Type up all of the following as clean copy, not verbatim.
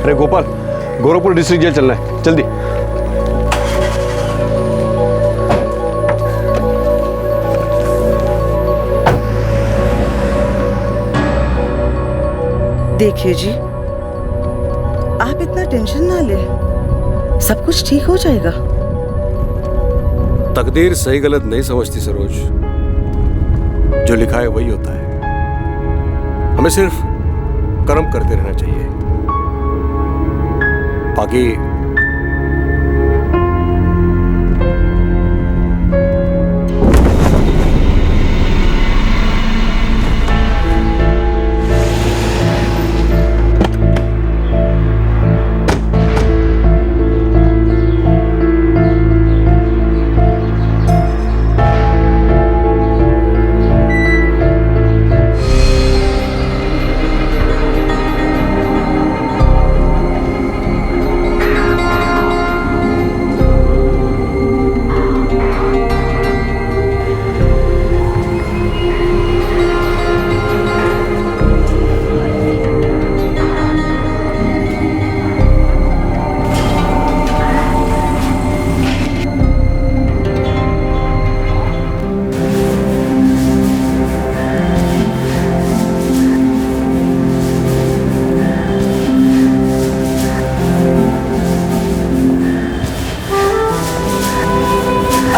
अरे Gopal, Gorakhpur district jail चलना है, जल्दी। देखिए जी, आप इतना टेंशन ना ले, सब कुछ ठीक हो जाएगा। तकदीर सही गलत नहीं समझती सरोज, जो लिखा है वही होता है। हमें सिर्फ कर्म करते रहना चाहिए, बाकी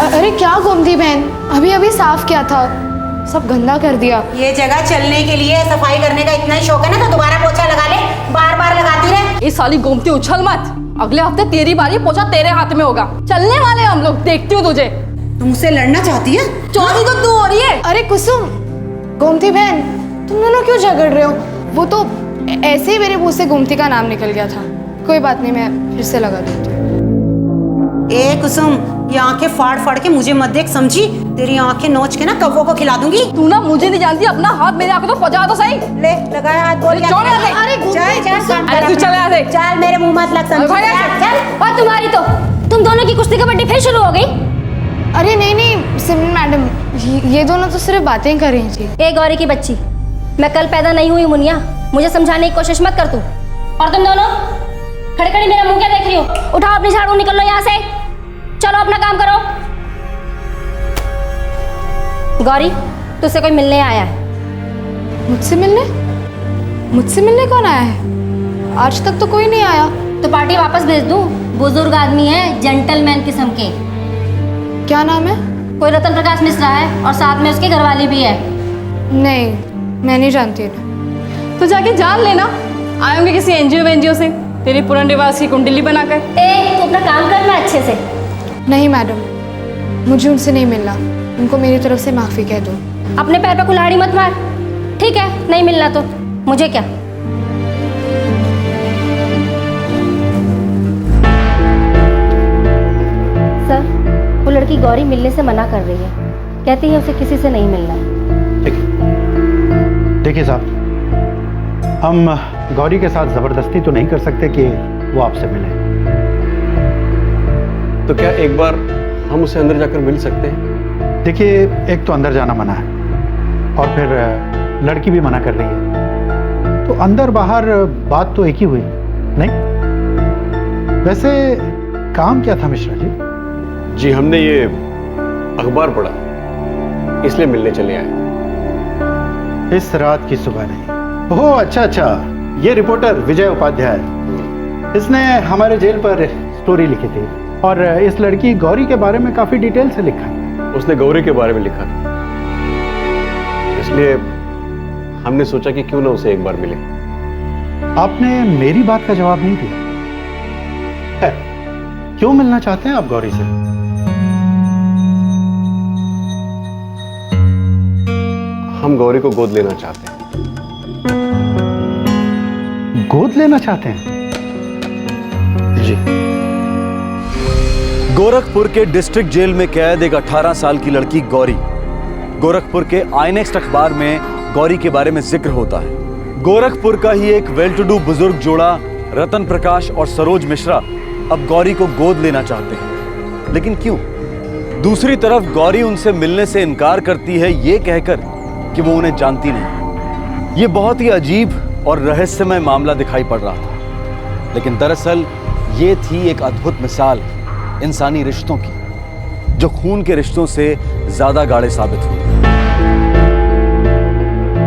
अरे क्या गोमती बहन, अभी अभी साफ किया था, सब गंदा कर दिया। ये जगह चलने के लिए सफाई करने का इतना ही शौक है ना तो दोबारा पोछा लगा ले, बार बार लगाती रहे। ये साली गोमती उछल मत, अगले हफ्ते तेरी बारी, पोछा तेरे हाथ में होगा। चलने वाले हम लोग, देखती हूँ तुझे। तुम मुझसे लड़ना चाहती है? चौथी तो तू हो रही है। अरे कुसुम, गोमती बहन, तुम दोनों क्यों झगड़ रहे हो? वो तो ऐसे ही मेरे मुंह से गोमती का नाम निकल गया था। कोई बात नहीं, मैं फिर से लगा देती हूँ। ए कुसुम, ये आंखें फाड़ फाड़ के मुझे मत देख, समझी? तेरी आंखें नोच के ना कौवों को खिला दूंगी। तू ना मुझे नहीं जानती, अपना हाथ मेरे आंखों तो पहुंचा तो सही। ले लगाया हाथ, बोल क्या? अरे तू चल यहाँ से। चल मेरे मुंह मत लग, समझी? चल। और तुम्हारी तो, तुम दोनों की कुश्ती कबड्डी फिर शुरू हो गई। अरे नहीं नहीं सिमरन मैडम, ये दोनों तो सिर्फ बातें कर रही थी। ए गौरी की बच्ची, मैं कल पैदा नहीं हुई मुनिया, मुझे समझाने की कोशिश मत कर तू। और तुम दोनों खड़े खड़े मेरा मुंह क्या देख रही हो? उठाओ अपनी झाड़ू, निकल लो यहाँ से, चलो अपना काम करो। गौरी, तुझसे कोई मिलने आया है। मुझसे मिलने? मुझसे मिलने कौन आया है? आज तक तो कोई नहीं आया। तो पार्टी वापस भेज दूं? बुजुर्ग आदमी है, जेंटलमैन किस्म के। क्या नाम है? कोई रतन प्रकाश मिश्रा है और साथ में उसकी घरवाली भी है। नहीं, मैं नहीं जानती इन्हें। तो जाके जान लेना, आए होंगे किसी एनजीओ से तेरी पुनर्निवास की कुंडली बनाकर। ए, तू अपना काम करना अच्छे से। नहीं मैडम, मुझे उनसे नहीं मिलना, उनको मेरी तरफ से माफ़ी कह दो। अपने पैर पे कुल्हाड़ी मत मार, ठीक है? नहीं मिलना तो मुझे क्या। सर, वो लड़की गौरी मिलने से मना कर रही है, कहती है उसे किसी से नहीं मिलना है। ठीक है, देखिए साहब, हम गौरी के साथ जबरदस्ती तो नहीं कर सकते कि वो आपसे मिले। तो क्या एक बार हम उसे अंदर जाकर मिल सकते हैं? देखिए, एक तो अंदर जाना मना है और फिर लड़की भी मना कर रही है, तो अंदर बाहर बात तो एक ही हुई नहीं। वैसे काम क्या था मिश्रा जी? जी, हमने ये अखबार पढ़ा, इसलिए मिलने चले आए। इस रात की सुबह नहीं। ओह अच्छा, ये रिपोर्टर विजय उपाध्याय, इसने हमारे जेल पर स्टोरी लिखी थी और इस लड़की गौरी के बारे में काफी डिटेल से लिखा। उसने गौरी के बारे में लिखा था, इसलिए हमने सोचा कि क्यों ना उसे एक बार मिले। आपने मेरी बात का जवाब नहीं दिया। है, क्यों मिलना चाहते हैं आप गौरी से? हम गौरी को गोद लेना चाहते हैं। गोद लेना चाहते हैं? जी। गोरखपुर के डिस्ट्रिक्ट जेल में कैद एक 18 साल की लड़की गौरी। गोरखपुर के आईनेक्स्ट अखबार में गौरी के बारे में जिक्र होता है। गोरखपुर का ही एक वेल टू डू बुजुर्ग जोड़ा रतन प्रकाश और सरोज मिश्रा अब गौरी को गोद लेना चाहते हैं, लेकिन क्यों? दूसरी तरफ गौरी उनसे मिलने से इनकार करती है, ये कहकर कि वो उन्हें जानती नहीं। ये बहुत ही अजीब और रहस्यमय मामला दिखाई पड़ रहा था। लेकिन दरअसल ये थी एक अद्भुत मिसाल इंसानी रिश्तों की, जो खून के रिश्तों से ज्यादा गाढ़े साबित हुए।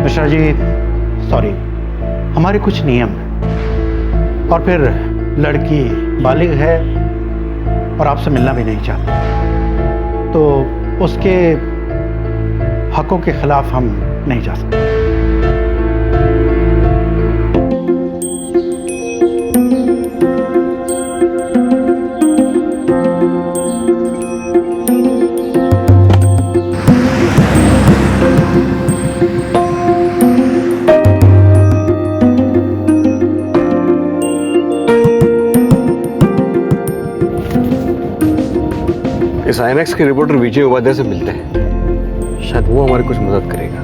मिश्रा जी, सॉरी, हमारे कुछ नियम हैं। और फिर लड़की बालिग है और आपसे मिलना भी नहीं चाहती, तो उसके हकों के खिलाफ हम नहीं जा सकते। इस आईएनएक्स के रिपोर्टर विजय उपाध्याय से मिलते हैं, शायद वो हमारी कुछ मदद करेगा।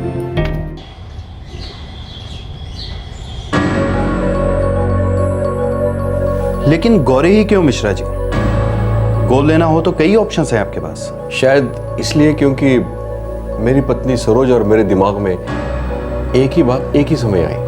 लेकिन गौरी ही क्यों मिश्रा जी? गोद लेना हो तो कई ऑप्शंस हैं आपके पास। शायद इसलिए क्योंकि मेरी पत्नी सरोज और मेरे दिमाग में एक ही बात एक ही समय आई।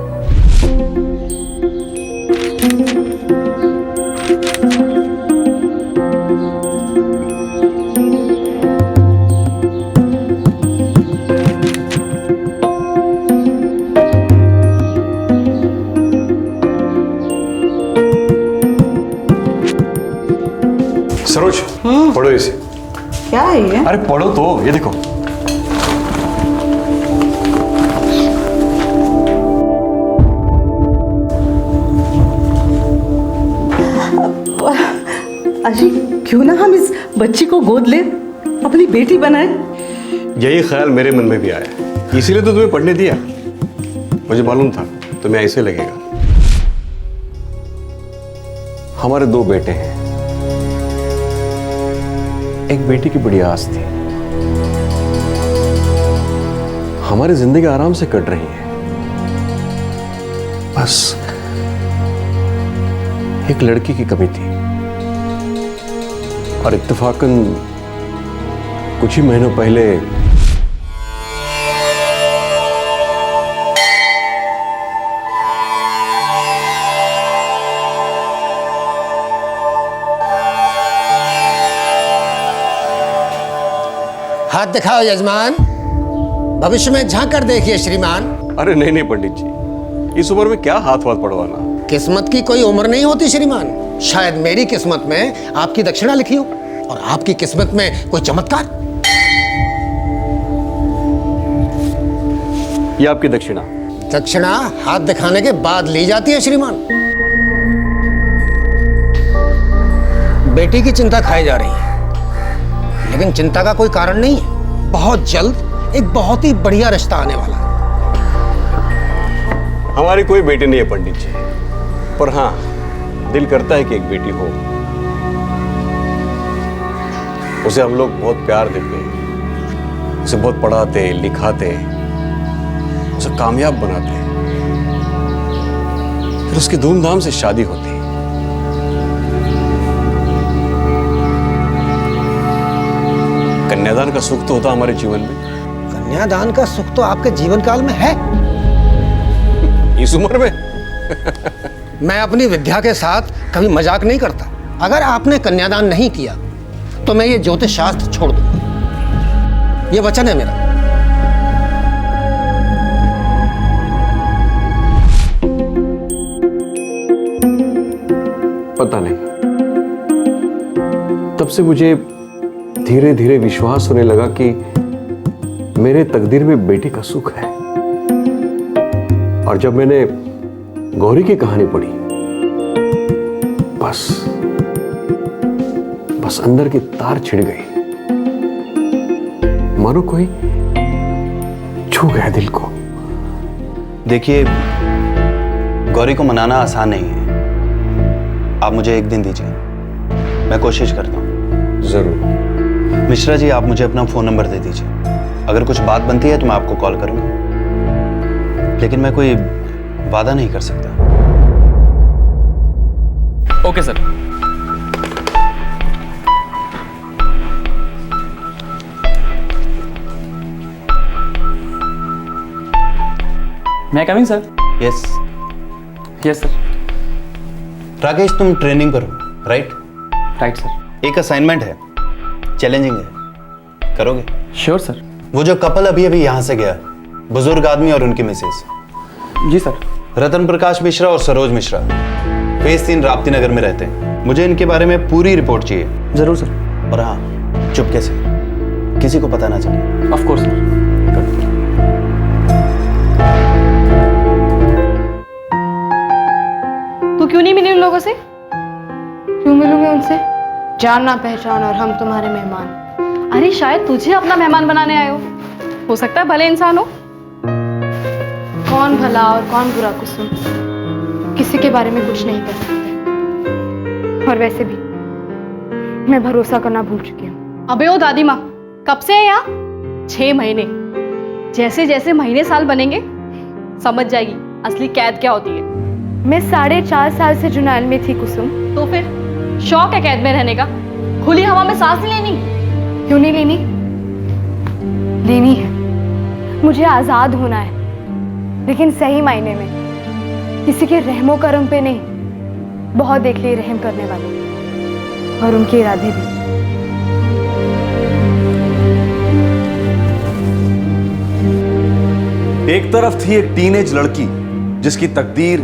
सरोज, पढ़ो इसे। क्या है ये? अरे पढ़ो तो, ये देखो। अजी, क्यों ना हम इस बच्ची को गोद ले, अपनी बेटी बनाए। यही ख्याल मेरे मन में भी आया, इसीलिए तो तुम्हें पढ़ने दिया। मुझे मालूम था तुम्हें ऐसे लगेगा। हमारे 2 बेटे हैं, एक बेटी की बड़ी आस थी। हमारी जिंदगी आराम से कट रही है, बस एक लड़की की कमी थी। और इत्तेफाकन कुछ ही महीनों पहले हाथ दिखाओ यजमान, भविष्य में झांक कर देखिए श्रीमान। अरे नहीं नहीं पंडित जी, इस उम्र में क्या हाथ वाथ पड़वाना। किस्मत की कोई उम्र नहीं होती श्रीमान। शायद मेरी किस्मत में आपकी दक्षिणा लिखी हो और आपकी किस्मत में कोई चमत्कार। ये आपकी दक्षिणा। दक्षिणा हाथ दिखाने के बाद ली जाती है श्रीमान। बेटी की चिंता खाई जा रही है, लेकिन चिंता का कोई कारण नहीं है। बहुत जल्द एक बहुत ही बढ़िया रिश्ता आने वाला है। हमारी कोई बेटी नहीं है पंडित जी, पर हाँ दिल करता है कि एक बेटी हो। उसे हम लोग बहुत प्यार देते, उसे बहुत पढ़ाते लिखाते, उसे कामयाब बनाते, फिर उसकी धूमधाम से शादी होती। कन्यादान का सुख तो होता हमारे जीवन में। कन्यादान का सुख तो आपके जीवन काल में है। इस उम्र में मैं अपनी विद्या के साथ कभी मजाक नहीं करता। अगर आपने कन्यादान नहीं किया तो मैं ये ज्योतिष शास्त्र छोड़ दूंगा। ये वचन है मेरा। पता नहीं, तब से मुझे धीरे धीरे विश्वास होने लगा कि मेरे तकदीर में बेटी का सुख है। और जब मैंने गौरी की कहानी पढ़ी, बस अंदर की तार छिड़ गई, मानो कोई छू गया दिल को। देखिए, गौरी को मनाना आसान नहीं है। आप मुझे 1 दिन दीजिए, मैं कोशिश करता हूँ। जरूर। मिश्रा जी, आप मुझे अपना फोन नंबर दे दीजिए। अगर कुछ बात बनती है तो मैं आपको कॉल करूंगा, लेकिन मैं कोई वादा नहीं कर सकता। Okay sir. मैं coming sir? Yes. Yes sir. Rakesh, तुम ट्रेनिंग पर हो, राइट? Right sir. एक असाइनमेंट है, चैलेंजिंग है, करोगे? Sure sir. वो जो कपल अभी अभी यहाँ से गया, बुजुर्ग आदमी और उनकी मिसेज। जी सर। रतन प्रकाश मिश्रा और सरोज मिश्रा फेज 3 राप्ती नगर में रहते हैं। मुझे इनके बारे में पूरी रिपोर्ट चाहिए। जरूर सर। और हाँ, चुपके से, किसी को पता ना चले। Of course sir. तू क्यों नहीं मिली उन लोगों से? क्यों मिलूंगी उनसे? जानना पहचान और हम तुम्हारे मेहमान। अरे शायद तुझे अपना मेहमान बनाने आए हो सकता है भले इंसान हो। कौन भला और कौन बुरा कुसुम, किसी के बारे में कुछ नहीं कर सकते। और वैसे भी मैं भरोसा करना भूल चुकी हूँ। अबे ओ दादी माँ, कब से है यहाँ? 6 महीने। जैसे जैसे महीने साल बनेंगे समझ जाएगी असली कैद क्या होती है। मैं 4.5 साल से जुनैल में थी कुसुम। तो फिर शौक है कैद में रहने का? खुली हवा में सांस नहीं लेनी? क्यों नहीं लेनी? लेनी है। मुझे आजाद होना है, लेकिन सही मायने में, किसी के रहमो करम पे नहीं। बहुत देख लिए रहम करने वाले और उनके इरादे भी। एक तरफ थी एक टीनेज लड़की जिसकी तकदीर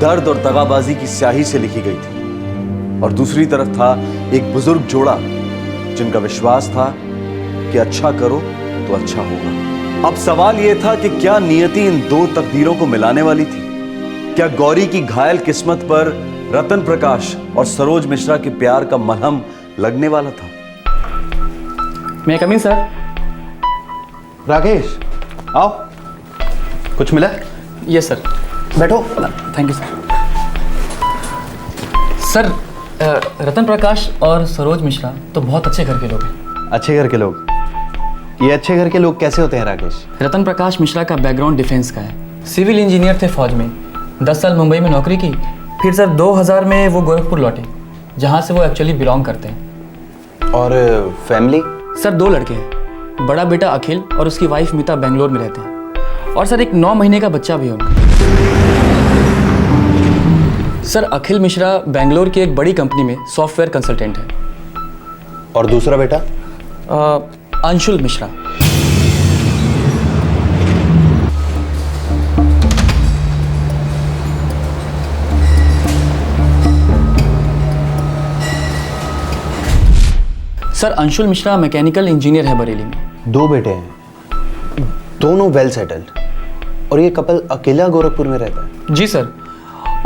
दर्द और दगाबाजी की स्याही से लिखी गई थी, और दूसरी तरफ था एक बुजुर्ग जोड़ा जिनका विश्वास था कि अच्छा करो तो अच्छा होगा। अब सवाल यह था कि क्या नियति इन दो तकदीरों को मिलाने वाली थी? क्या गौरी की घायल किस्मत पर रतन प्रकाश और सरोज मिश्रा के प्यार का मलहम लगने वाला था? मैं कम इन सर। राकेश, आओ। कुछ मिला? Yes sir. बैठो। Thank you sir. Sir, Ratan Prakash और सरोज मिश्रा तो बहुत अच्छे घर के लोग हैं। अच्छे घर के लोग? ये अच्छे घर के लोग कैसे होते हैं राकेश? रतन प्रकाश मिश्रा का बैकग्राउंड डिफेंस का है। सिविल इंजीनियर थे फौज में, 10 साल मुंबई में नौकरी की, फिर सर 2000 में वो गोरखपुर लौटे, जहाँ से वो एक्चुअली बिलोंग करते हैं। और फैमिली? सर 2 लड़के हैं, बड़ा बेटा अखिल और उसकी वाइफ मीता बेंगलोर में रहते हैं, और सर एक 9 महीने का बच्चा भी है उनका। सर अखिल मिश्रा बेंगलोर की एक बड़ी कंपनी में सॉफ्टवेयर कंसल्टेंट है। और दूसरा बेटा? Anshul Mishra. Sir Anshul Mishra mechanical engineer है बरेली में। 2 बेटे हैं, दोनों वेल सेटल्ड, और ये कपल अकेला गोरखपुर में रहता है? जी सर।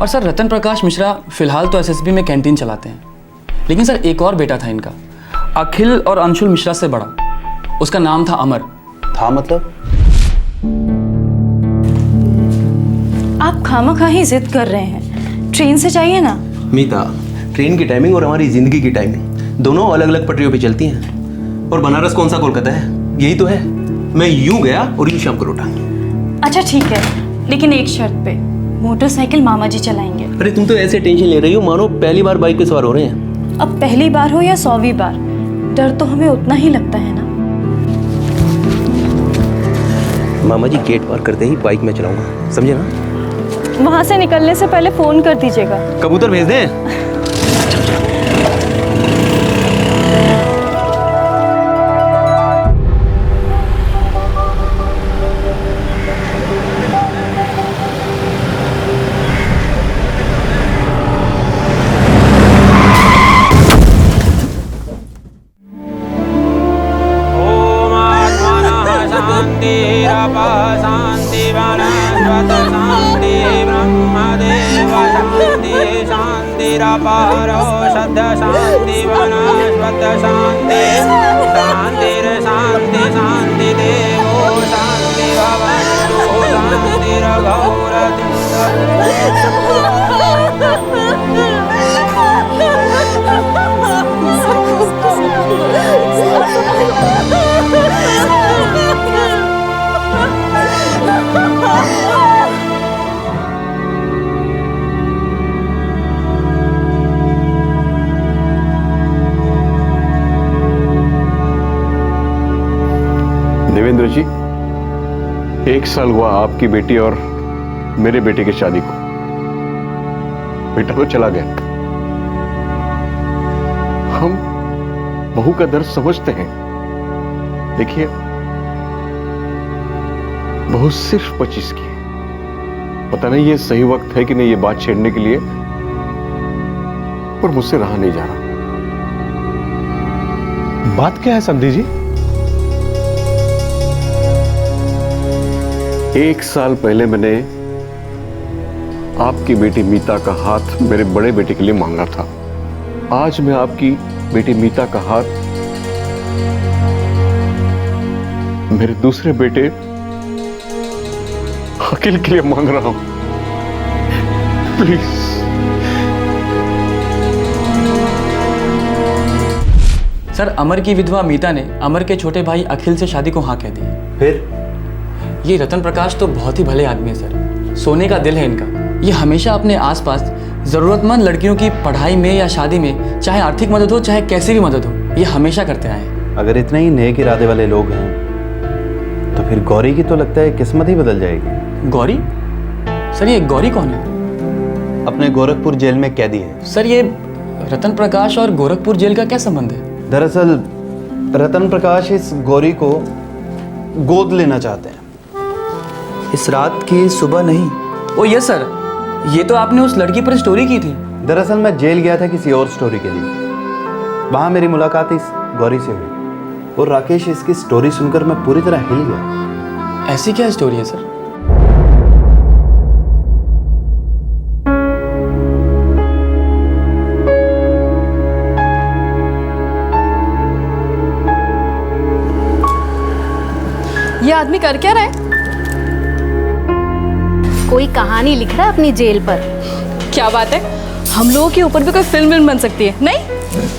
और सर रतन प्रकाश मिश्रा फिलहाल तो एसएसबी में कैंटीन चलाते हैं, लेकिन सर एक और बेटा था इनका, अखिल और अंशुल मिश्रा से बड़ा, उसका नाम था अमर। था मतलब? आप खामखा ही जिद कर रहे हैं, ट्रेन से चाहिए ना। मीता, ट्रेन की टाइमिंग और हमारी जिंदगी की टाइमिंग दोनों अलग अलग पटरियों पे चलती हैं। और बनारस कौन सा कोलकाता है? यही तो है। मैं यूं गया और यूं शाम को लौटा। अच्छा ठीक है, लेकिन एक शर्त पे, मोटरसाइकिल मामा जी चलाएंगे। अरे तुम तो ऐसे टेंशन ले रही हो मानो पहली बार बाइक पे सवार हो रहे हैं। अब पहली बार हो या 100वीं बार, डर तो हमें उतना ही लगता है ना। मामा जी गेट पार करते ही बाइक में चलाऊंगा, समझे ना? वहां से निकलने से पहले फोन कर दीजिएगा। कबूतर भेज दें? देवेंद्र जी, 1 साल हुआ आपकी बेटी और मेरे बेटे की शादी को। बेटा तो चला गया, हम बहू का दर्द समझते हैं। देखिए, बहू सिर्फ 25 की है। पता नहीं ये सही वक्त है कि नहीं ये बात छेड़ने के लिए, पर मुझसे रहा नहीं जा रहा। बात क्या है समधी जी? 1 साल पहले मैंने आपकी बेटी मीता का हाथ मेरे बड़े बेटे के लिए मांगा था। आज मैं आपकी बेटी मीता का हाथ मेरे दूसरे बेटे अखिल के लिए मांग रहा हूं। प्लीज। सर, अमर की विधवा मीता ने अमर के छोटे भाई अखिल से शादी को हाँ कह दी। फिर ये रतन प्रकाश तो बहुत ही भले आदमी है सर, सोने का दिल है इनका। ये हमेशा अपने आसपास ज़रूरतमंद लड़कियों की पढ़ाई में या शादी में, चाहे आर्थिक मदद हो चाहे कैसी भी मदद हो, ये हमेशा करते आए हैं। अगर इतने ही नेक इरादे वाले लोग हैं तो फिर गौरी की तो लगता है किस्मत ही बदल जाएगी। गौरी? सर, ये गौरी कौन है? अपने गोरखपुर जेल में कैदी है। सर, ये रतन प्रकाश और गोरखपुर जेल का क्या संबंध है? दरअसल रतन प्रकाश इस गौरी को गोद लेना चाहते हैं। इस रात की सुबह नहीं। ओ यस सर, ये तो आपने उस लड़की पर स्टोरी की थी। दरअसल मैं जेल गया था किसी और स्टोरी के लिए। वहां मेरी मुलाकात इस गौरी से हुई और राकेश, इसकी स्टोरी सुनकर मैं पूरी तरह हिल गया। ऐसी क्या स्टोरी है सर? ये आदमी कर क्या रहा है? कोई कहानी लिख रहा है अपनी जेल पर। क्या बात है, हम लोगों के ऊपर भी कोई फिल्म बन सकती है। नहीं,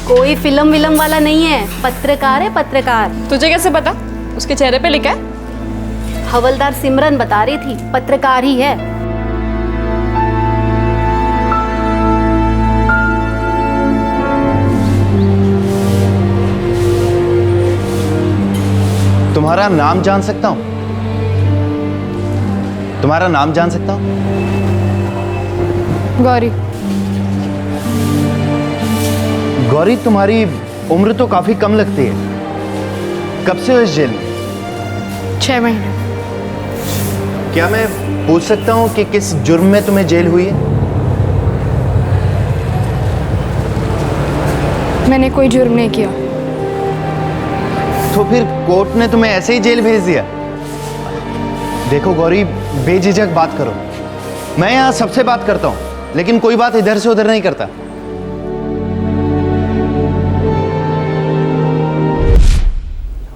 कोई फिल्म विलम वाला नहीं है, पत्रकार है, पत्रकार। तुझे कैसे पता? उसके चेहरे पे लिखा है। हवलदार सिमरन बता रही थी, पत्रकार ही है। तुम्हारा नाम जान सकता हूं? तुम्हारा नाम जान सकता हूं? गौरी। गौरी, तुम्हारी उम्र तो काफी कम लगती है। कब से हो इस जेल में? 6 महीने। क्या मैं पूछ सकता हूं कि किस जुर्म में तुम्हें जेल हुई है? मैंने कोई जुर्म नहीं किया। तो फिर कोर्ट ने तुम्हें ऐसे ही जेल भेज दिया? देखो गौरी, बेझिझक बात करो। मैं यहां सबसे बात करता हूं, लेकिन कोई बात इधर से उधर नहीं करता।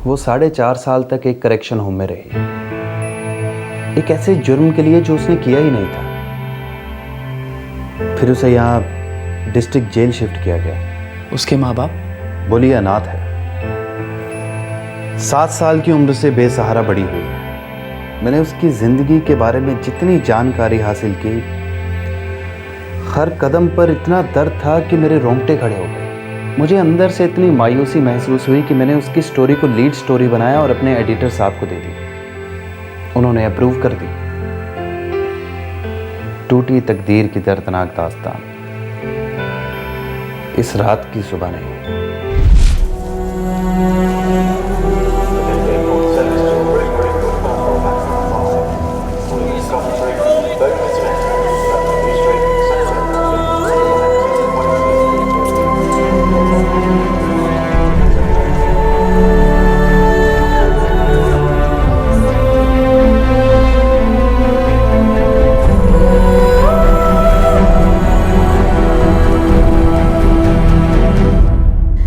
वो 4.5 साल तक एक करेक्शन होम में रही, एक ऐसे जुर्म के लिए जो उसने किया ही नहीं था। फिर उसे यहाँ डिस्ट्रिक्ट जेल शिफ्ट किया गया। उसके माँ बाप? बोलिए अनाथ है। 7 साल की उम्र से बेसहारा बड़ी हुई है। मैंने उसकी जिंदगी के बारे में जितनी जानकारी हासिल की, हर कदम पर इतना दर्द था कि मेरे रोंगटे खड़े हो गए। मुझे अंदर से इतनी मायूसी महसूस हुई कि मैंने उसकी स्टोरी को लीड स्टोरी बनाया और अपने एडिटर साहब को दे दी। उन्होंने अप्रूव कर दी। टूटी तकदीर की दर्दनाक दास्तान इस रात की सुबह नहीं।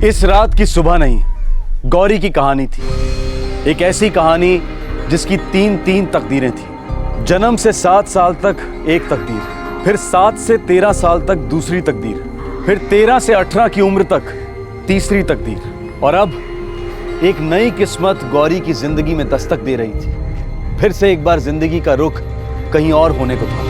इस रात की सुबह नहीं, गौरी की कहानी थी। एक ऐसी कहानी जिसकी 3 तकदीरें थी। जन्म से 7 साल तक एक तकदीर, फिर 7 से 13 साल तक दूसरी तकदीर, फिर 13 से 18 की उम्र तक तीसरी तकदीर, और अब एक नई किस्मत गौरी की जिंदगी में दस्तक दे रही थी। फिर से एक बार जिंदगी का रुख कहीं और होने को था।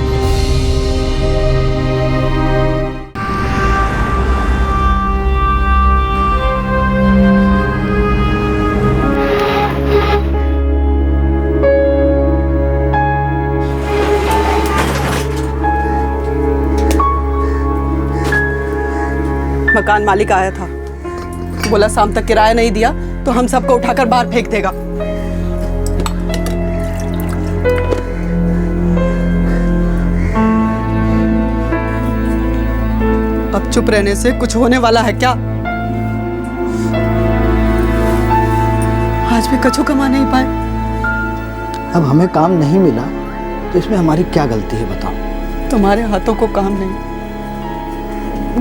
मकान मालिक आया था, बोला शाम तक किराया नहीं दिया तो हम सबको उठाकर बाहर फेंक देगा। अब चुप रहने से कुछ होने वाला है क्या? आज भी कछु कमा नहीं पाए। अब हमें काम नहीं मिला तो इसमें हमारी क्या गलती है बताओ? तुम्हारे हाथों को काम नहीं,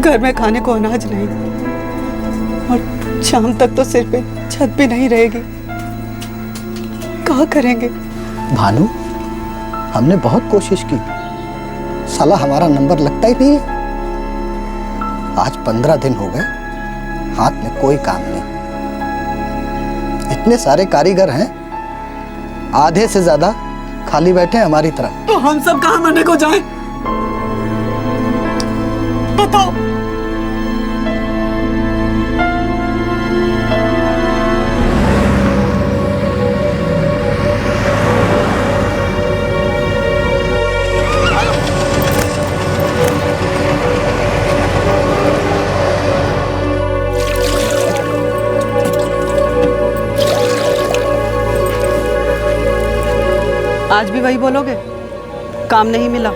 घर में खाने को अनाज नहीं, और शाम तक तो सिर पे छत भी नहीं रहेगी। क्या करेंगे? भानु, हमने बहुत कोशिश की, साला हमारा नंबर लगता ही नहीं है। आज 15 दिन हो गए, हाथ में कोई काम नहीं। इतने सारे कारीगर हैं, आधे से ज्यादा खाली बैठे हैं हमारी तरह। तो हम सब कहाँ मरने को जाएं? बताओ। आज भी वही बोलोगे? काम नहीं मिला?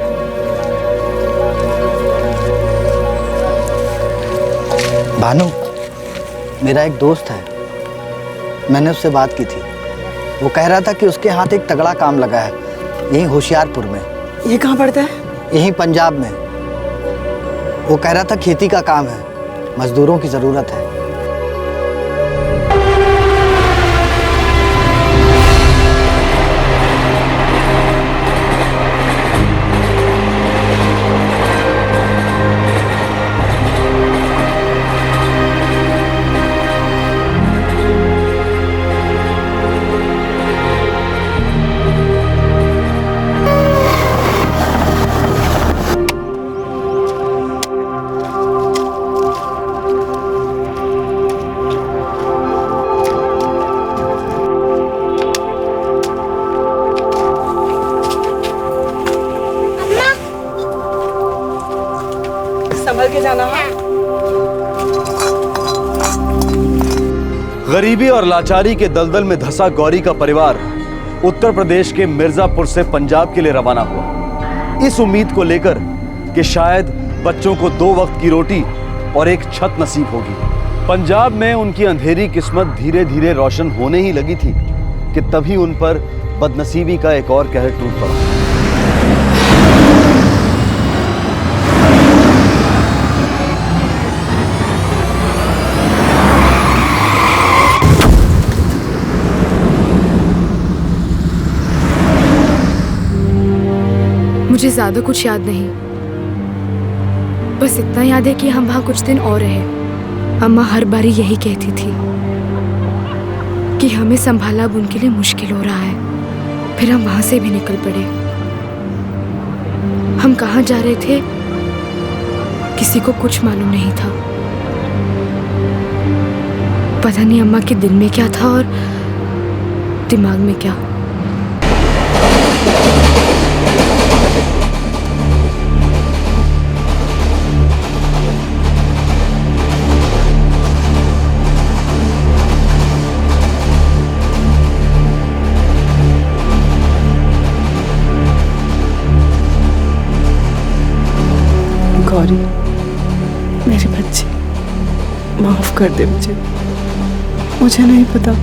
भानु, मेरा एक दोस्त है, मैंने उससे बात की थी। वो कह रहा था कि उसके हाथ एक तगड़ा काम लगा है, यहीं होशियारपुर में। ये कहाँ पड़ता है? यहीं पंजाब में। वो कह रहा था खेती का काम है, मजदूरों की जरूरत है। संभल के जाना। गरीबी और लाचारी के दलदल में धंसा गौरी का परिवार उत्तर प्रदेश के मिर्जापुर से पंजाब के लिए रवाना हुआ, इस उम्मीद को लेकर कि शायद बच्चों को 2 वक्त की रोटी और एक छत नसीब होगी। पंजाब में उनकी अंधेरी किस्मत धीरे धीरे रोशन होने ही लगी थी कि तभी उन पर बदनसीबी का एक और कहर टूट पड़ा। मुझे ज्यादा कुछ याद नहीं, बस इतना याद है कि हम वहां कुछ दिन और रहे। अम्मा हर बारी यही कहती थी कि हमें संभाला अब उनके लिए मुश्किल हो रहा है। फिर हम वहां से भी निकल पड़े। हम कहाँ जा रहे थे किसी को कुछ मालूम नहीं था। पता नहीं अम्मा के दिल में क्या था और दिमाग में क्या। गौरी, मेरी बच्ची, माफ कर दे मुझे। मुझे नहीं पता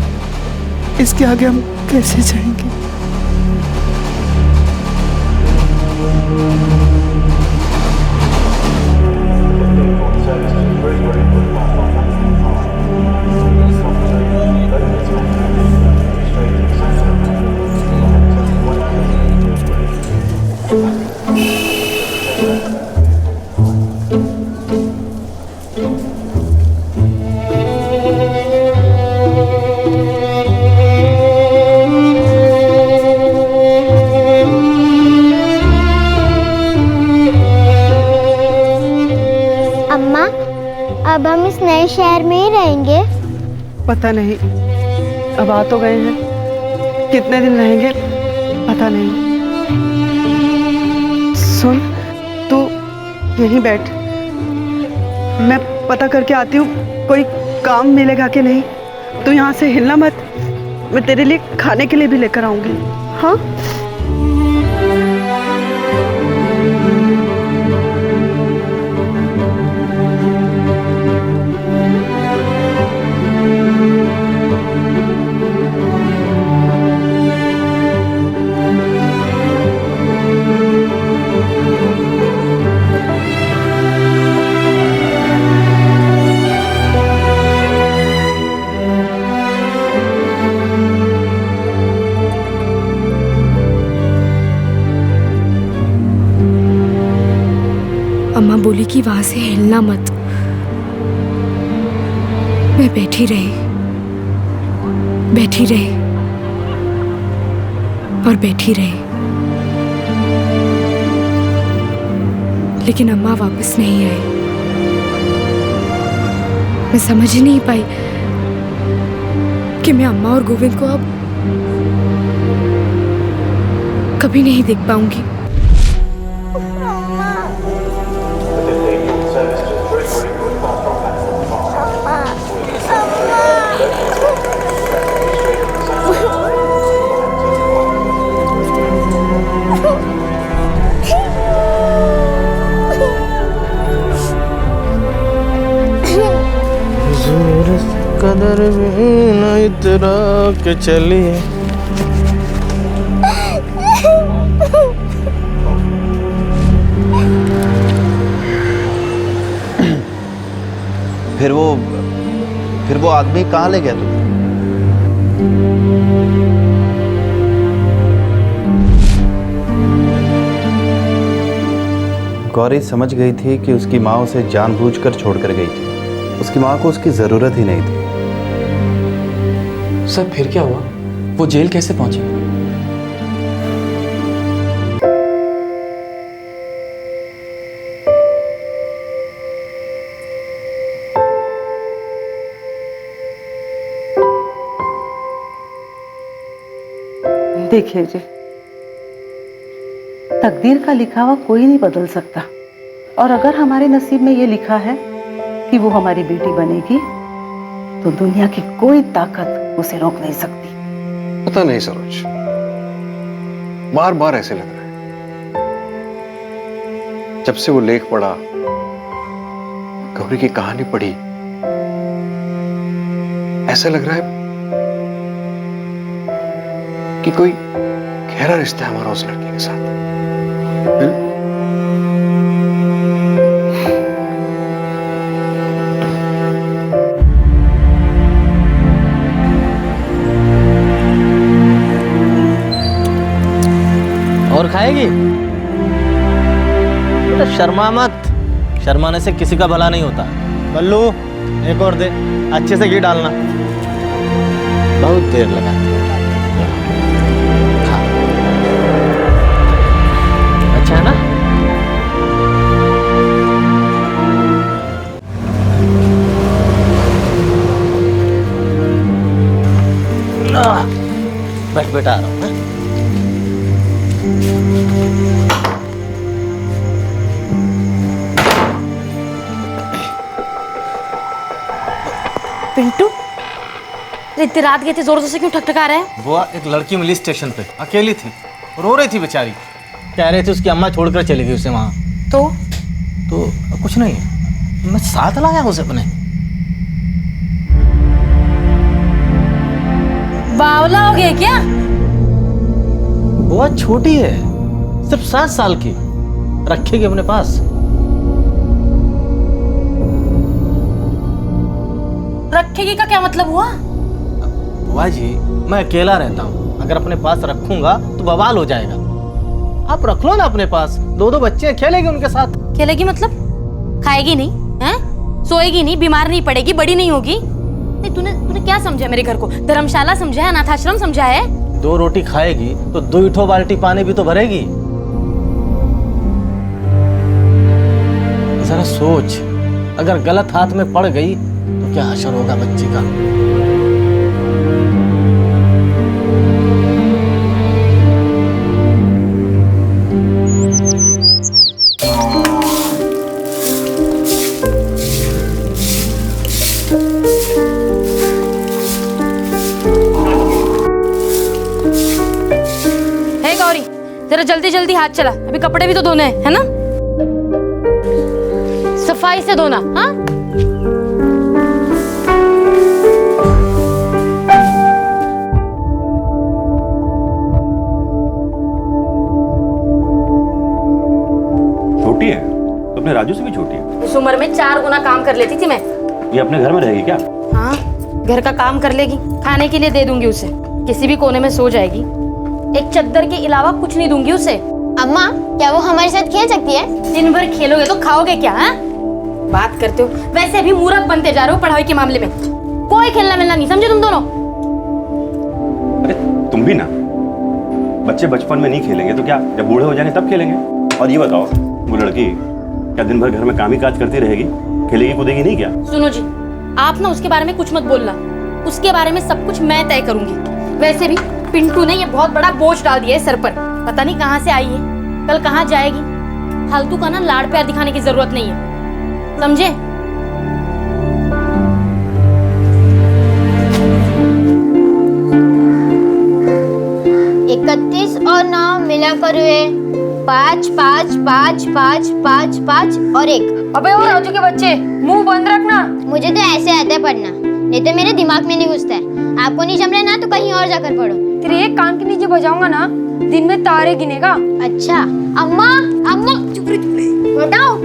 इसके आगे हम कैसे जाएंगे। अब हम इस नए शहर में ही रहेंगे? पता नहीं, अब आ तो गए हैं, कितने दिन रहेंगे पता नहीं। सुन, तू यहीं बैठ, मैं पता करके आती हूँ कोई काम मिलेगा कि नहीं। तू यहाँ से हिलना मत, मैं तेरे लिए खाने के लिए भी लेकर आऊंगी। हाँ अम्मा बोली कि वहां से हिलना मत। मैं बैठी रही और बैठी रही, लेकिन अम्मा वापस नहीं आई। मैं समझ ही नहीं पाई कि मैं अम्मा और गोविंद को अब कभी नहीं देख पाऊंगी। कदर भी न इतरा के चली। फिर वो आदमी कहाँ ले गया तुझे? गौरी समझ गई थी कि उसकी माँ उसे जानबूझकर छोड़कर गई थी। उसकी माँ को उसकी जरूरत ही नहीं थी। सर फिर क्या हुआ? वो जेल कैसे पहुंची? देखिए जी, तकदीर का लिखा हुआ कोई नहीं बदल सकता, और अगर हमारे नसीब में ये लिखा है कि वो हमारी बेटी बनेगी तो दुनिया की कोई ताकत उसे रोक नहीं सकती। पता नहीं सरोज, बार बार ऐसे लग रहा है, जब से वो लेख पढ़ा, गौरी की कहानी पढ़ी, ऐसा लग रहा है कि कोई गहरा रिश्ता है हमारा उस लड़की के साथ। और खाएगी? तो शर्मा मत, शर्माने से किसी का भला नहीं होता। बल्लू एक और दे, अच्छे से घी डालना, बहुत देर लगाती है। खा। अच्छा है ना? बैठ बेटा, आ रहा हूँ। पिंटू, इतनी रात गए थे, जोर जोर से क्यों ठकठका रहे हैं? वो एक लड़की मिली स्टेशन पे, अकेली थी, रो रही थी बेचारी। कह रही थी उसकी अम्मा छोड़कर चली गई उसे वहां। तो कुछ नहीं, मैं साथ लाया उसे अपने। बावला हो गया क्या? वो छोटी है, सिर्फ 7 साल की, रखेगी अपने पास। रखेगी का क्या मतलब हुआ? बुआ जी, मैं अकेला रहता हूँ, अगर अपने पास रखूंगा तो बवाल हो जाएगा। आप रख लो ना अपने पास, 2 बच्चे, खेलेगी उनके साथ। खेलेगी मतलब? खाएगी नहीं हैं? सोएगी नहीं, बीमार नहीं पड़ेगी, बड़ी नहीं होगी? नहीं, तूने क्या समझा मेरे घर को? धर्मशाला समझा है, अनाथाश्रम समझा है? 2 रोटी खाएगी तो 2 बाल्टी पानी भी तो भरेगी। जरा सोच, अगर गलत हाथ में पड़ गई तो क्या असर होगा बच्ची का? जल्दी जल्दी हाथ चला, अभी कपड़े भी तो धोने हैं, है ना? सफाई से धोना, हाँ? छोटी है तो अपने राजू से भी छोटी है। उस उम्र में 4 गुना काम कर लेती थी मैं। ये अपने घर में रहेगी क्या? हाँ, घर का काम कर लेगी, खाने के लिए दे दूंगी उसे, किसी भी कोने में सो जाएगी। एक चद्दर के अलावा कुछ नहीं दूंगी उसे। अम्मा, क्या वो हमारे साथ खेल सकती है? दिन भर खेलोगे तो खाओगे क्या? हाँ, बात करते हो। वैसे भी मूर्ख बनते जा रहे हो पढ़ाई के मामले में। कोई खेलना मिलना नहीं, समझे तुम दोनों? अरे तुम भी ना, बच्चे बचपन में नहीं खेलेंगे तो क्या जब बूढ़े हो जाएंगे तब खेलेंगे? और ये बताओ, वो लड़की क्या दिन भर घर में काम ही काज करती रहेगी, खेलेगी कूदेगी नहीं क्या? सुनो जी, आप ना उसके बारे में कुछ मत बोलना, उसके बारे में सब कुछ मैं तय करूंगी। वैसे भी पिंटू ने ये बहुत बड़ा बोझ डाल दिया है सर पर, पता नहीं कहाँ से आई है, कल कहाँ जाएगी। फालतू का ना लाड़ प्यार दिखाने की जरूरत नहीं है, समझे? 31 और 9 मिलाकर हुए 5 5 5 5 5 5 और 1। अबे ओ राजू के बच्चे, मुंह बंद रखना। मुझे तो ऐसे आता है पढ़ना, नहीं तो मेरे दिमाग में नहीं घुसता है। आपको नहीं जम रहा ना तो कहीं और जाकर पढ़ो। तेरे एक कान के नीचे बजाऊंगा ना, दिन में तारे गिनेगा। अच्छा अम्मा, अम्मा चुप रही, बताओ।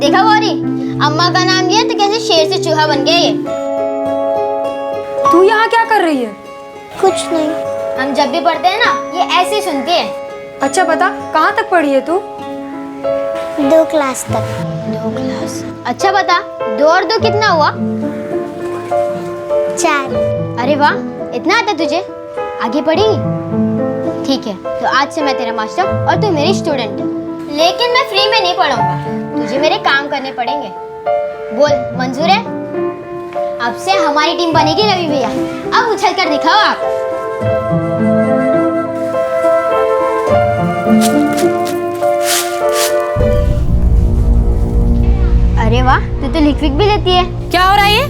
देखा गौरी, अम्मा का नाम लिया तो कैसे शेर से चूहा बन गया ये। तू यहाँ क्या कर रही है? कुछ नहीं, हम जब भी पढ़ते हैं ना ये ऐसे ही सुनती है। अच्छा बता, कहाँ तक पढ़ी है तू? 2 क्लास तक। 2 क्लास? अच्छा बता, 2 और 2 कितना हुआ? 4। अरे वाह, इतना आता तुझे, आगे पढ़ेगी? ठीक है, तो आज से मैं तेरा मास्टर और तू मेरी स्टूडेंट। लेकिन मैं फ्री में नहीं पढ़ाऊंगा, तुझे मेरे काम करने पड़ेंगे। बोल, मंजूर है? अब से हमारी टीम बनेगी रवि भैया। अब उछल कर दिखाओ आप। अरे वाह, तू तो लिख भी लेती है। क्या हो रहा है ये?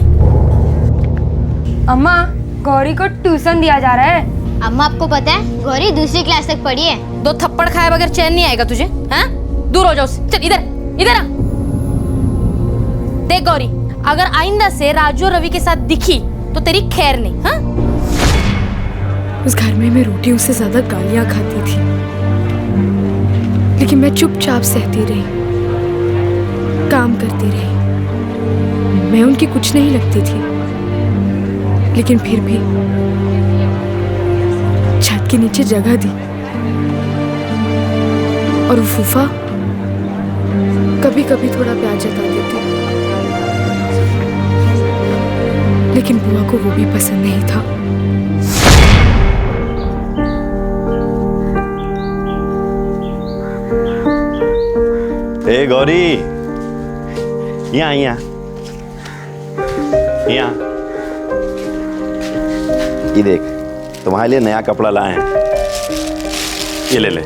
अम्मा, गौरी को ट्यूशन दिया जा रहा है। अम्मा, आपको पता है गौरी दूसरी क्लास तक पढ़ी है। 2 थप्पड़ खाए बगैर चैन नहीं आएगा तुझे, हाँ? दूर हो जाओ, चल इधर इधर आ। देख गौरी, अगर आइंदा से राजू और रवि के साथ दिखी तो तेरी खैर नहीं, हाँ? उस घर में मैं रोटियों से ज्यादा गालियां खाती थी, लेकिन मैं चुपचाप सहती रही, काम करती रही। मैं उनकी कुछ नहीं लगती थी, लेकिन फिर भी छत के नीचे जगह दी। और फूफा कभी कभी थोड़ा प्यार जताती थी, लेकिन बुआ को वो भी पसंद नहीं था। ए गौरी, यहाँ यहाँ यहाँ, ये देख, तुम्हारे लिए नया कपड़ा लाए हैं, ये ले ले।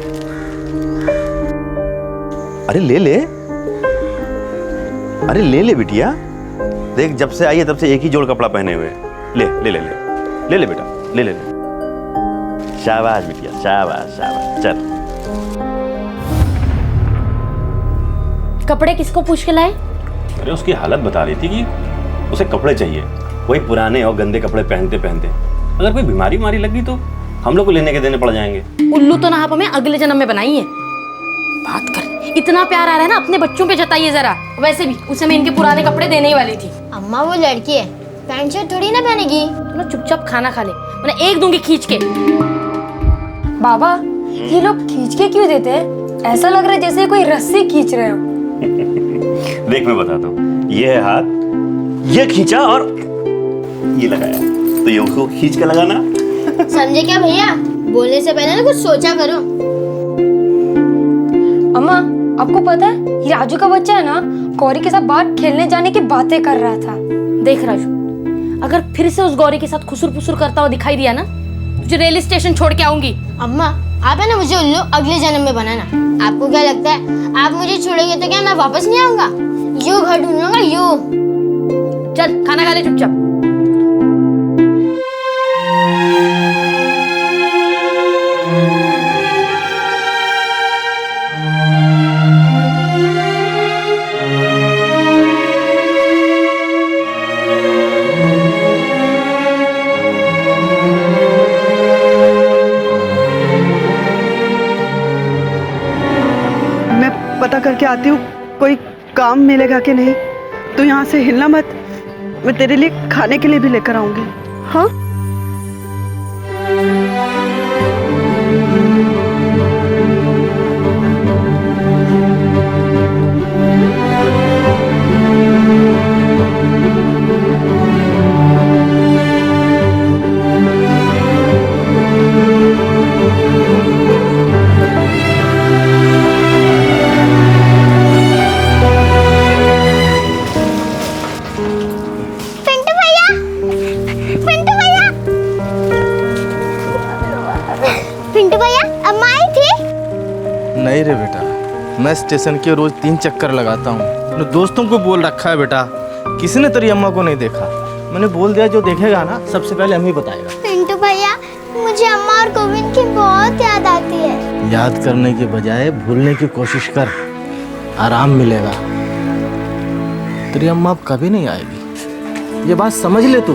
अरे ले ले, अरे ले ले बिटिया, देख जब से आई है तब से एक ही जोड़ कपड़ा पहने हुए। ले ले ले ले ले ले बेटा, ले ले ले। शाबाश बिटिया, शाबाश शाबाश। चल, कपड़े किसको पूछ के लाए? अरे उसकी हालत बता रही थी कि उसे कपड़े चाहिए, वही पुराने और गंदे कपड़े पहनते पहनते अगर कोई बीमारी मारी लगी तो हम लोग को लेने के देने पड़ जाएंगे। उल्लू तो ना आप हमें अगले जन्म में बनाई है। बात कर, इतना प्यार आ रहा है ना अपने बच्चों पे जताइए जरा। वैसे भी उसे मैं इनके पुराने कपड़े देने ही वाली थी। अम्मा, वो लड़की है, पैंट शर्ट थोड़ी ना पहनेगी। तो चुपचाप खाना खा ले, मैंने एक दूंगी खींच के। बाबा, ये लोग खींच के क्यों देते हैं? ऐसा लग रहा है जैसे कोई रस्सी खींच रहे हो। देख मैं बताता हूँ, ये है हाथ, ये खींचा और ये लगाया, तो ये उसको खींच के लगाना। समझे क्या भैया? बोलने से पहले ना कुछ सोचा करो। अम्मा, आपको पता है ये राजू का बच्चा है ना, गौरी के साथ बाहर खेलने जाने की बातें कर रहा था। देख राजू, अगर फिर से उस गौरी के साथ खुसुर फुसुर करता हुआ दिखाई दिया ना, तुझे रेल स्टेशन छोड़ के आऊंगी। अम्मा, आप है ना मुझे उल्लू अगले जन्म में बनाना। आपको क्या लगता है आप मुझे छोड़ेंगे तो क्या मैं वापस नहीं आऊंगा? यूं घर ढूंढ लूंगा, यूं। चल खाना खा ले चुपचाप। पता करके आती हूँ कोई काम मिलेगा कि नहीं। तू यहाँ से हिलना मत, मैं तेरे लिए खाने के लिए भी लेकर आऊंगी। हाँ नहीं रे बेटा, मैं स्टेशन के रोज 3 चक्कर लगाता हूँ। अपने दोस्तों को बोल रखा है बेटा, किसी ने तेरी अम्मा को नहीं देखा। मैंने बोल दिया जो देखेगा ना सबसे पहले हमें बताएगा। पिंटू भैया, मुझे अम्मा और गोविंद की बहुत याद आती है। याद करने के बजाय भूलने की कोशिश कर, आराम मिलेगा। तेरी अम्मा अब कभी नहीं आएगी, ये बात समझ ले तू।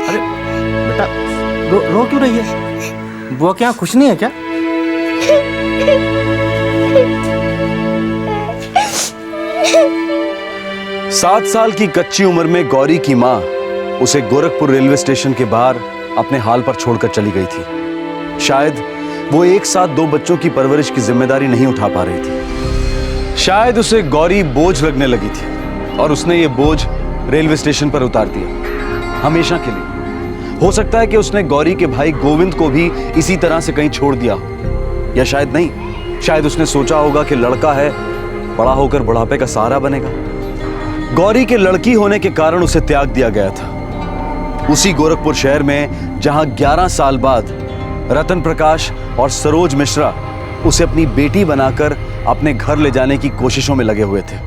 अरे बेटा, रो क्यों रही है? बुआ क्या खुश नहीं है क्या? सात साल की कच्ची उम्र में गौरी की मां उसे गोरखपुर रेलवे स्टेशन के बाहर अपने हाल पर छोड़कर चली गई थी। शायद वो एक साथ 2 बच्चों की परवरिश की जिम्मेदारी नहीं उठा पा रही थी। शायद उसे गौरी बोझ लगने लगी थी और उसने ये बोझ रेलवे स्टेशन पर उतार दिया, हमेशा के लिए। हो सकता है कि उसने गौरी के भाई गोविंद को भी इसी तरह से कहीं छोड़ दिया हो, या शायद नहीं, शायद उसने सोचा होगा कि लड़का है, बड़ा होकर बुढ़ापे का सहारा बनेगा। गौरी के लड़की होने के कारण उसे त्याग दिया गया था, उसी गोरखपुर शहर में जहां 11 साल बाद रतन प्रकाश और सरोज मिश्रा उसे अपनी बेटी बनाकर अपने घर ले जाने की कोशिशों में लगे हुए थे।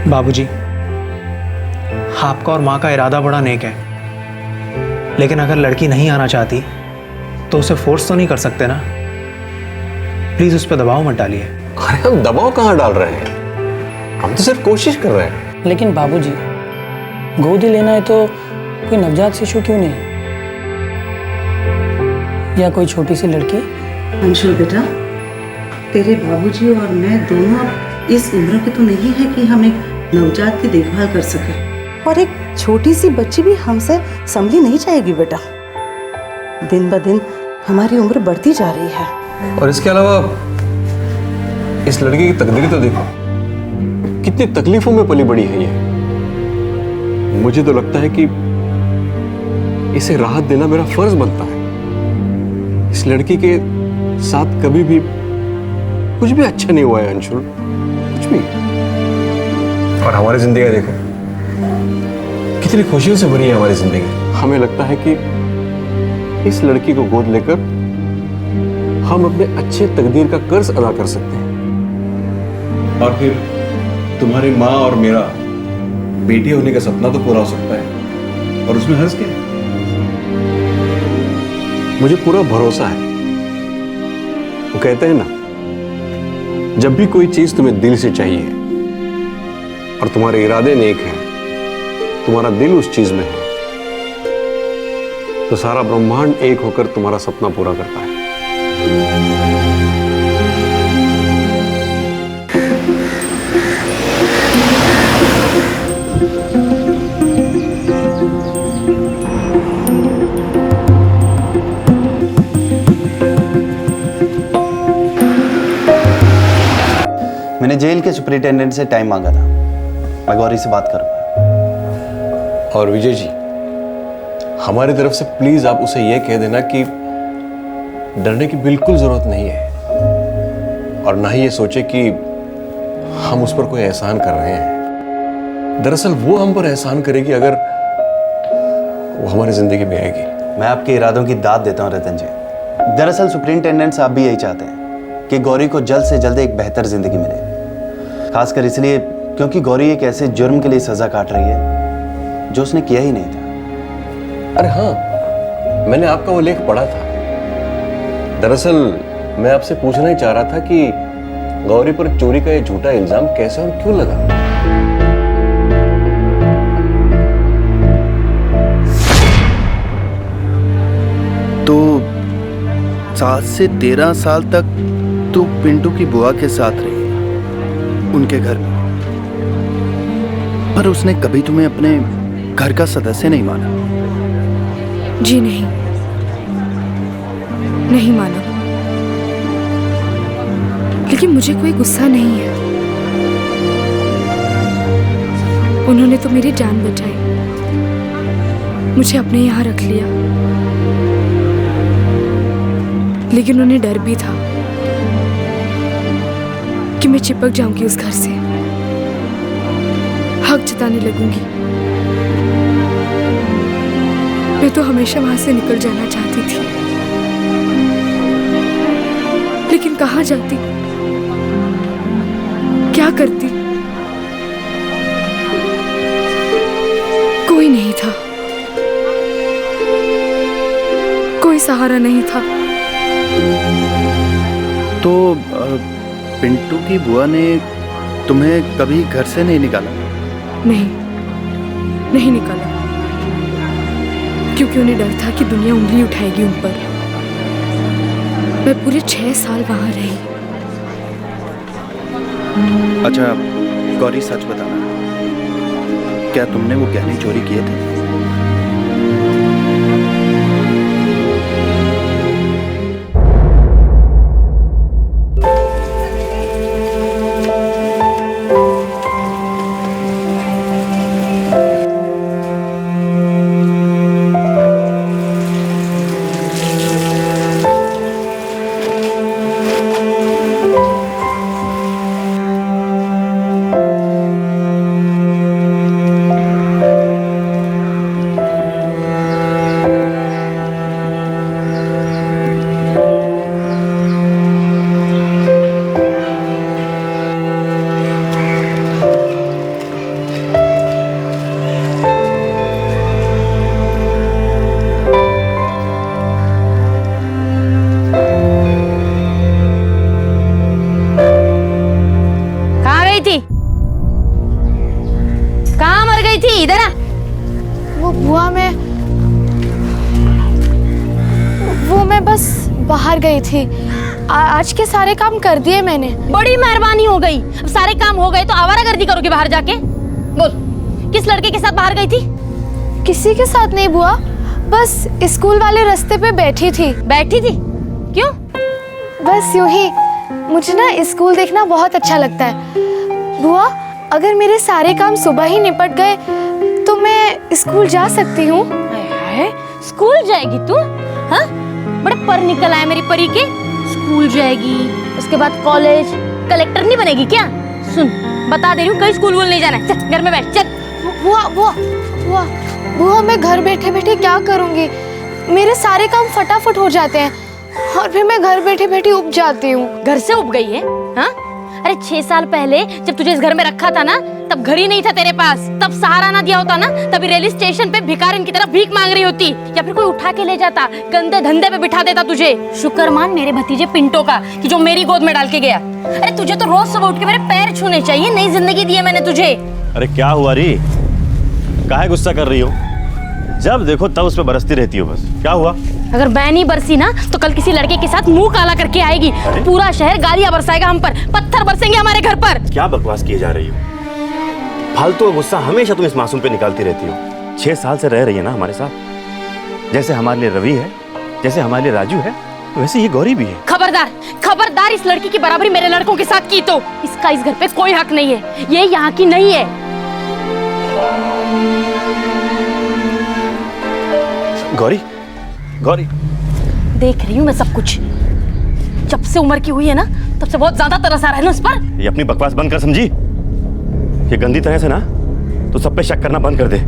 बाबूजी, आपका और माँ का इरादा बड़ा नेक है, लेकिन अगर लड़की नहीं आना चाहती तो उसे फोर्स तो नहीं कर सकते ना। प्लीज उस पर दबाव मत डालिए। अरे हम दबाव कहाँ डाल रहे हैं, हम तो सिर्फ कोशिश कर रहे हैं। लेकिन बाबूजी, गोद ही लेना है तो कोई नवजात शिशु क्यों नहीं, या कोई छोटी सी लड़की? अंशुल बेटा, तेरे बाबूजी और मैं दोनों इस उम्र के तो नहीं है कि हम एक नवजात की देखभाल कर सके, और एक छोटी सी बच्ची भी हमसे संभली नहीं जाएगी बेटा। दिन ब दिन हमारी उम्र बढ़ती जा रही है। और इसके अलावा इस लड़की की तकदीर तो देखो, कितनी तकलीफों में पली बड़ी है ये। मुझे तो लगता है कि इसे राहत देना मेरा फर्ज बनता है। इस लड़की के साथ कभी भी कुछ भी अच्छा नहीं हुआ है अंशुल, कुछ भी। और हमारी जिंदगी देखो, कितनी खुशियों से भरी है हमारी जिंदगी। हमें लगता है कि इस लड़की को गोद लेकर हम अपने अच्छे तकदीर का कर्ज अदा कर सकते हैं, और फिर तुम्हारी माँ और मेरा बेटी होने का सपना तो पूरा हो सकता है, और उसमें हर्ज क्या है? मुझे पूरा भरोसा है। वो कहते हैं ना, जब भी कोई चीज तुम्हें दिल से चाहिए और तुम्हारे इरादे नेक हैं, तुम्हारा दिल उस चीज में है, तो सारा ब्रह्मांड एक होकर तुम्हारा सपना पूरा करता है। मैंने जेल के सुपरिटेंडेंट से टाइम मांगा था, मैं गौरी से बात करूंगा। और विजय जी, हमारी तरफ से प्लीज आप उसे यह कह देना कि डरने की बिल्कुल जरूरत नहीं है, और ना ही ये सोचे कि हम उस पर कोई एहसान कर रहे हैं। दरअसल वो हम पर एहसान करेगी अगर वो हमारी जिंदगी में आएगी। मैं आपके इरादों की दाद देता हूं रतन जी। दरअसल सुपरिटेंडेंट साहब भी यही चाहते हैं कि गौरी को जल्द से जल्द एक बेहतर जिंदगी मिले, खासकर इसलिए क्योंकि गौरी एक ऐसे जुर्म के लिए सजा काट रही है जो उसने किया ही नहीं था। अरे हाँ, मैंने आपका वो लेख पढ़ा था। दरअसल मैं आपसे पूछना ही चाह रहा था कि गौरी पर चोरी का ये झूठा इल्जाम कैसे और क्यों लगा? तो 7 से 13 साल तक तू पिंटू की बुआ के साथ रही, उनके घर में, पर उसने कभी तुम्हें अपने घर का सदस्य नहीं माना? जी नहीं, नहीं माना। लेकिन मुझे कोई गुस्सा नहीं है। उन्होंने तो मेरी जान बचाई, मुझे अपने यहाँ रख लिया। लेकिन उन्हें डर भी था कि मैं चिपक जाऊंगी उस घर से, हक जताने लगूंगी। मैं तो हमेशा वहां से निकल जाना चाहती थी, लेकिन कहाँ जाती, क्या करती? कोई नहीं था, कोई सहारा नहीं था। तो पिंटू की बुआ ने तुम्हें कभी घर से नहीं निकाला? नहीं, नहीं निकाला, क्योंकि उन्हें डर था कि दुनिया उंगली उठाएगी उन पर। मैं पूरे 6 साल वहां रही। अच्छा गौरी, सच बताना, क्या तुमने वो गहने चोरी किए थे? बाहर गई थी। आज के सारे काम कर दिए मैंने। बड़ी मेहरबानी हो गई। अब सारे काम हो गए तो आवारागर्दी करोगे बाहर जाके? बोल, किस लड़के के साथ बाहर गई थी? किसी के साथ नहीं बुआ, बस स्कूल वाले रास्ते पे बैठी थी। बैठी थी? क्यों? बस यूं ही। मुझे ना स्कूल देखना बहुत अच्छा लगता है। बुआ, अगर मेरे सारे काम सुबह ही निपट गए तो मैं स्कूल जा सकती हूँ। स्कूल जाएगी तू? हाँ, बड़े पर निकल आए मेरी परी के। स्कूल जाएगी, उसके बाद कॉलेज, कलेक्टर नहीं बनेगी क्या? सुन, बता दे रही हूँ, कहीं स्कूल वूल नहीं जाना है। चल घर में बैठ, चल। बुआ बुआ बुआ बुआ, मैं घर बैठे बैठे क्या करूँगी? मेरे सारे काम फटाफट हो जाते हैं और फिर मैं घर बैठे बैठे उब जाती हूँ। घर से उब गई है? हाँ, अरे 6 साल पहले जब तुझे इस घर में रखा था ना, तब घर ही नहीं था तेरे पास, तब सहारा ना दिया होता ना, तभी रेलवे स्टेशन पे भिखारिन की तरफ भीख मांग रही होती, या फिर कोई उठा के ले जाता, गंदे धंधे पे बिठा देता तुझे। शुक्र मान मेरे भतीजे पिंटो का कि जो मेरी गोद में डाल के गया। अरे तुझे तो रोज सुबह उठ के मेरे पैर छूने चाहिए। नई जिंदगी दी है मैंने तुझे। अरे क्या हुआ री, काहे गुस्सा कर रही हो? जब देखो तब उस पर बरसती रहती हो, बस। क्या हुआ? अगर मैं नहीं बरसी ना तो कल किसी लड़के के साथ मुंह काला करके आएगी। पूरा शहर गालियां बरसाएगा हम पर, पत्थर बरसेंगे हमारे घर पर। क्या बकवास किए जा रही हो? फालतू गुस्सा हमेशा तुम इस मासूम पे निकालती रहती हो। 6 साल से रह रही है ना हमारे साथ। जैसे हमारे लिए रवि है, जैसे हमारे लिए राजू है, वैसे ये गौरी भी है। खबरदार, खबरदार, इस लड़की की बराबरी मेरे लड़कों के साथ की तो इसका इस घर पे कोई हक नहीं है। ये यहाँ की नहीं है। गौरी, गौरी, देख रही हूँ मैं सब कुछ। जब से उम्र की हुई है ना, तब से बहुत ज्यादा तरस आ रहा है ना उस पर। ये अपनी बकवास बंद कर, समझी? ये गंदी तरह से ना तो सब पे शक करना बंद कर दे।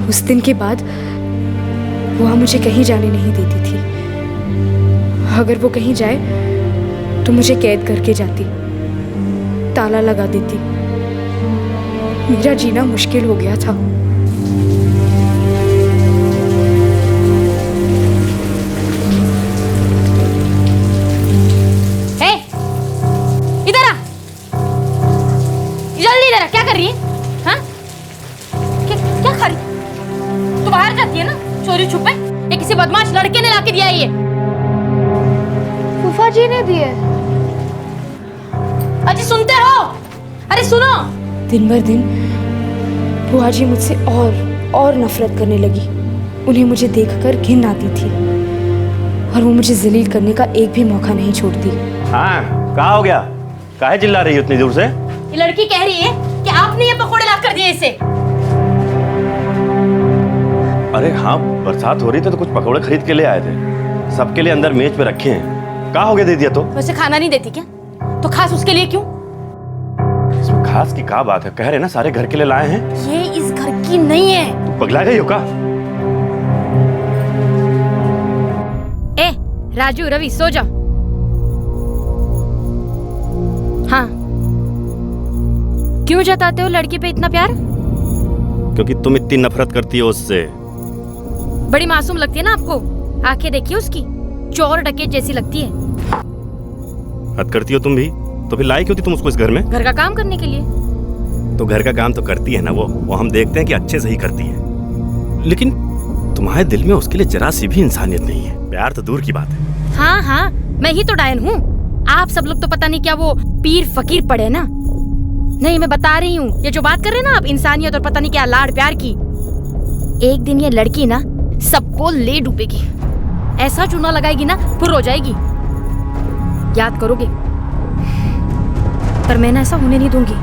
उस दिन के बाद बुआ मुझे कहीं जाने नहीं देती थी। अगर वो कहीं जाए तो मुझे कैद करके जाती, ताला लगा देती। मेरा जीना मुश्किल हो गया था। इधर आ, जल्दी इधर आ। क्या कर रही है? हाँ? क्या खा रही? तू बाहर जाती है ना चोरी छुपे? ये किसी बदमाश लड़के ने लाके दिया है ये। फूफा जी ने दिए। अजी सुनते हो? अरे सुनो। दिन भर दिन बुआ जी मुझसे और नफरत करने लगी। उन्हें मुझे देखकर घिन आती थी और वो मुझे जलील करने का एक भी मौका नहीं छोड़ती। हाँ, क्या हो गया? काहे चिल्ला रही हो इतनी दूर से? ये लड़की कह रही है कि आपने ये पकोड़े ला कर दिए इसे। अरे हाँ, बरसात हो रही थी तो कुछ पकौड़े खरीद के ले आए थे। सबके लिए अंदर मेज पे रखे हैं। क्या हो गया दे दिया तो? वैसे खाना नहीं देती क्या? तो खास उसके लिए क्यों? इसमें खास की क्या बात है? कह रहे ना सारे घर के लिए लाए हैं। ये इस घर की नहीं है। तू पगला गई हो क्या? ए राजू, रवि सो जाओ। हाँ, क्यों जताते हो लड़की पे इतना प्यार? क्योंकि तुम इतनी नफरत करती हो उससे। बड़ी मासूम लगती है ना आपको। आंखें देखिए उसकी, चोर डकैत जैसी लगती है। हद करती हो तुम भी। तो फिर लाई क्यों थी तुम उसको इस घर में? घर का काम करने के लिए। तो घर का काम तो करती है ना वो हम देखते हैं कि अच्छे से ही करती है। लेकिन तुम्हारे दिल में उसके लिए जरा सी भी इंसानियत नहीं है। प्यार तो दूर की बात है। हाँ हाँ, मैं ही तो डायन हूँ। आप सब लोग तो पता नहीं क्या वो पीर फकीर पड़े ना। नहीं, मैं बता रही हूँ, ये जो बात कर रहे हैं ना आप इंसानियत और पता नहीं क्या लाड़ प्यार की, एक दिन ये लड़की ना सबको ले डूबेगी। ऐसा चूना लगाएगी ना फुर हो जाएगी। याद करोगे? पर मैं ना ऐसा होने नहीं दूंगी।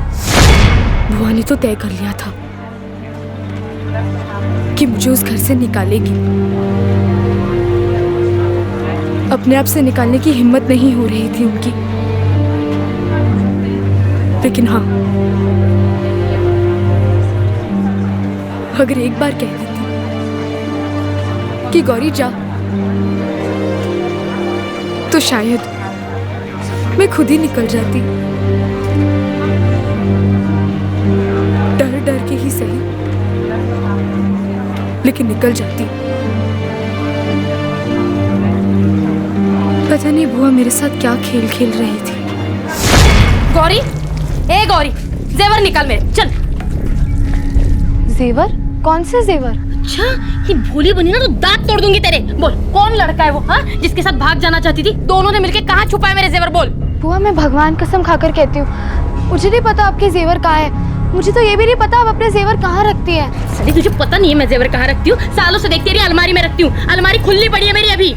बुआ ने तो तय कर लिया था कि मुझे उस घर से निकालेगी। अपने आप से निकालने की हिम्मत नहीं हो रही थी उनकी। लेकिन हाँ, अगर एक बार कह देती कि गौरी जा, तो शायद मैं खुद ही निकल जाती। डर डर के ही सही, लेकिन निकल जाती। पता नहीं बुआ मेरे साथ क्या खेल खेल रही थी। गौरी, ए गौरी, जेवर निकाल मेरे, चल। जेवर? कौन से जेवर? अच्छा, ये भोली बनी ना तो दांत तोड़ दूंगी तेरे। बोल, कौन लड़का है वो, हाँ, जिसके साथ भाग जाना चाहती थी? दोनों ने मिलके कहाँ छुपाए मेरे जेवर? बोल। बुआ, मैं भगवान कसम खाकर कहती हूँ, मुझे नहीं पता आपके जेवर कहाँ है। मुझे तो ये भी नहीं पता आप अपने जेवर कहाँ रखती है। सदी, तुझे पता नहीं है मैं जेवर कहाँ रखती हूँ? सालों से देखती रही, अलमारी में रखती हूँ। अलमारी खुली पड़ी है मेरी अभी।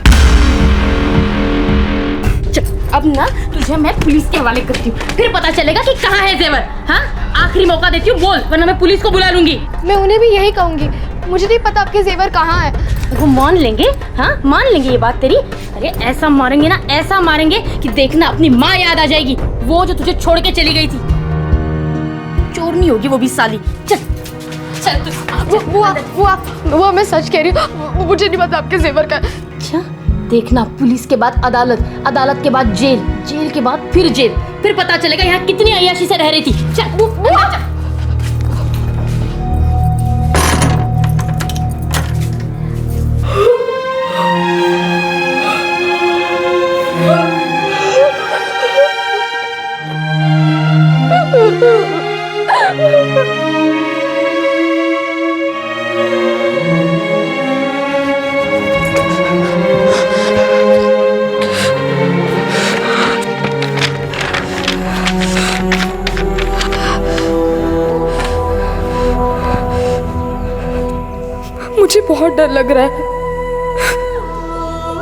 अब ना तुझे मैं पुलिस के हवाले करती हूँ, फिर पता चलेगा कि कहाँ है जेवर। हाँ, आखिरी मौका देती हूँ, बोल, वरना मैं पुलिस को बुला लूंगी। मैं उन्हें भी यही कहूंगी, मुझे नहीं पता आपके जेवर कहाँ है। वो मान लेंगे, हाँ मान लेंगे ये बात तेरी। अरे ऐसा मारेंगे ना, ऐसा मारेंगे कि देखना अपनी माँ याद आ जाएगी, वो जो तुझे छोड़ के चली गई थी। चोरनी होगी वो भी साली। चल चल तू। वो मैं सच कह रही हूँ, मुझे नहीं पता आपके जेवर का। अच्छा, देखना, पुलिस के बाद अदालत, अदालत के बाद जेल, जेल के बाद फिर जेल, फिर पता चलेगा यहाँ कितनी अय्याशी से रह रही थी। चल चल। मुझे बहुत डर लग रहा है,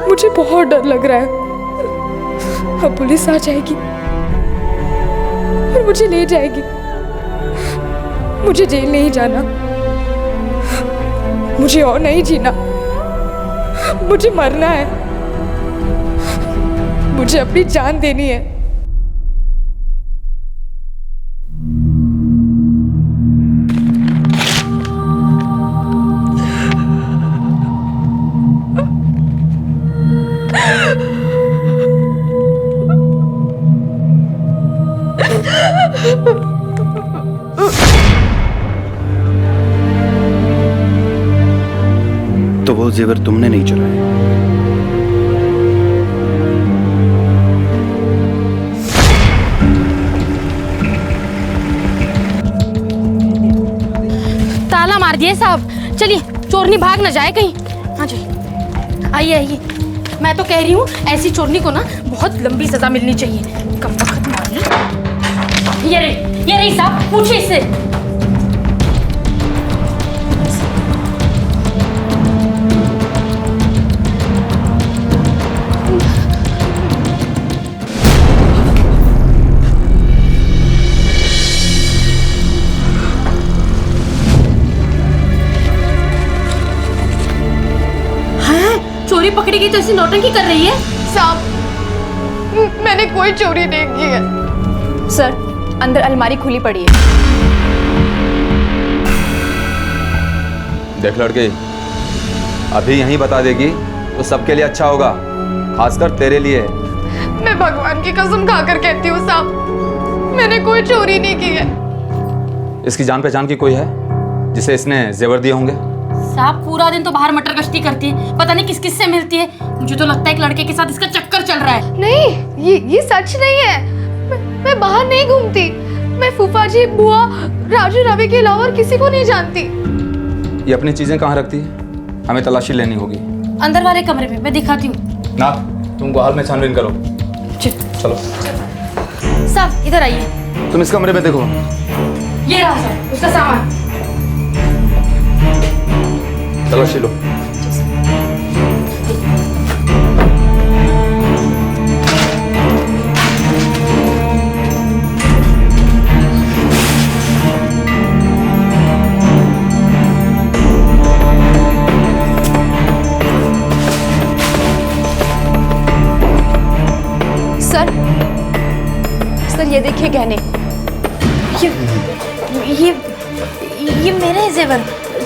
मुझे बहुत डर लग रहा है। अब पुलिस आ जाएगी और मुझे ले जाएगी। मुझे जेल नहीं जाना, मुझे और नहीं जीना, मुझे मरना है, मुझे अपनी जान देनी है। वो जेवर तुमने नहीं चुराए। ताला मार दिए साहब। चलिए, चोरनी भाग ना जाए कहीं। हाँ जी, आइए आइए। मैं तो कह रही हूँ ऐसी चोरनी को ना बहुत लंबी सजा मिलनी चाहिए। कब तक खत्म होगी? ये रही साहब, पूछिए इससे। चोरी पकड़ी गई तो ऐसी नौटंकी कर रही है। साहब, मैंने कोई चोरी नहीं की है। सर, अंदर अलमारी खुली पड़ी है। देख लड़के, अभी यहीं बता देगी तो सबके लिए अच्छा होगा, खासकर तेरे लिए। मैं भगवान की कसम खाकर कहती हूँ साहब, मैंने कोई चोरी नहीं की है। इसकी जान पहचान की कोई है जिसे इसने जेवर दिए होंगे? साहब, पूरा दिन तो बाहर मटर गश्ती करती है, पता नहीं किस किस से मिलती है। मुझे तो लगता है एक लड़के के साथ इसका चक्कर चल रहा है। नहीं, ये सच नहीं है। मैं बाहर नहीं घूमती। मैं फूफा जी, बुआ, राजू, रवि के अलावा और किसी को नहीं जानती। ये अपनी चीजें कहाँ रखती है? हमें तलाशी लेनी होगी। अंदर वाले कमरे में, मैं दिखाती हूँ। ना, तुम गुहाल में छानबीन करो। चलो साहब, इधर आइए। तुम इस कमरे में देखो। ये रहा साहब उसका सामान। तलाशी लो। सर, ये देखिए गहने। ये मेरे जेवर।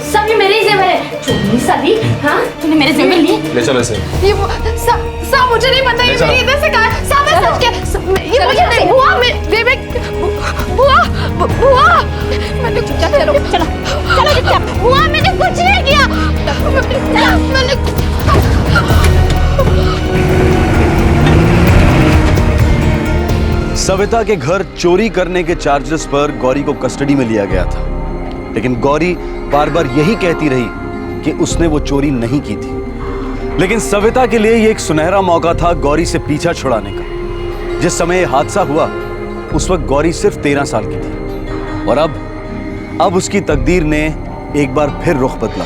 सब ये मेरे जेवर है। चोरी साली, हाँ? तूने मेरे जेवर लिए? ले चलो इसे। ये साहब, मुझे नहीं पता, ये मेरी इधर से कहा। साहब, मैं सच कह, ये मुझे नहीं। बुआ, बुआ, मैंने चलो चुपचाप। बुआ, मैंने कुछ नहीं किया। मैंने सविता के घर चोरी करने के चार्जेस पर गौरी को कस्टडी में लिया गया था, लेकिन गौरी बार बार यही कहती रही कि उसने वो चोरी नहीं की थी। लेकिन सविता के लिए ये एक सुनहरा मौका था गौरी से पीछा छुड़ाने का। जिस समय यह हादसा हुआ उस वक्त गौरी सिर्फ 13 साल की थी और अब उसकी तकदीर ने एक बार फिर रुख बदला।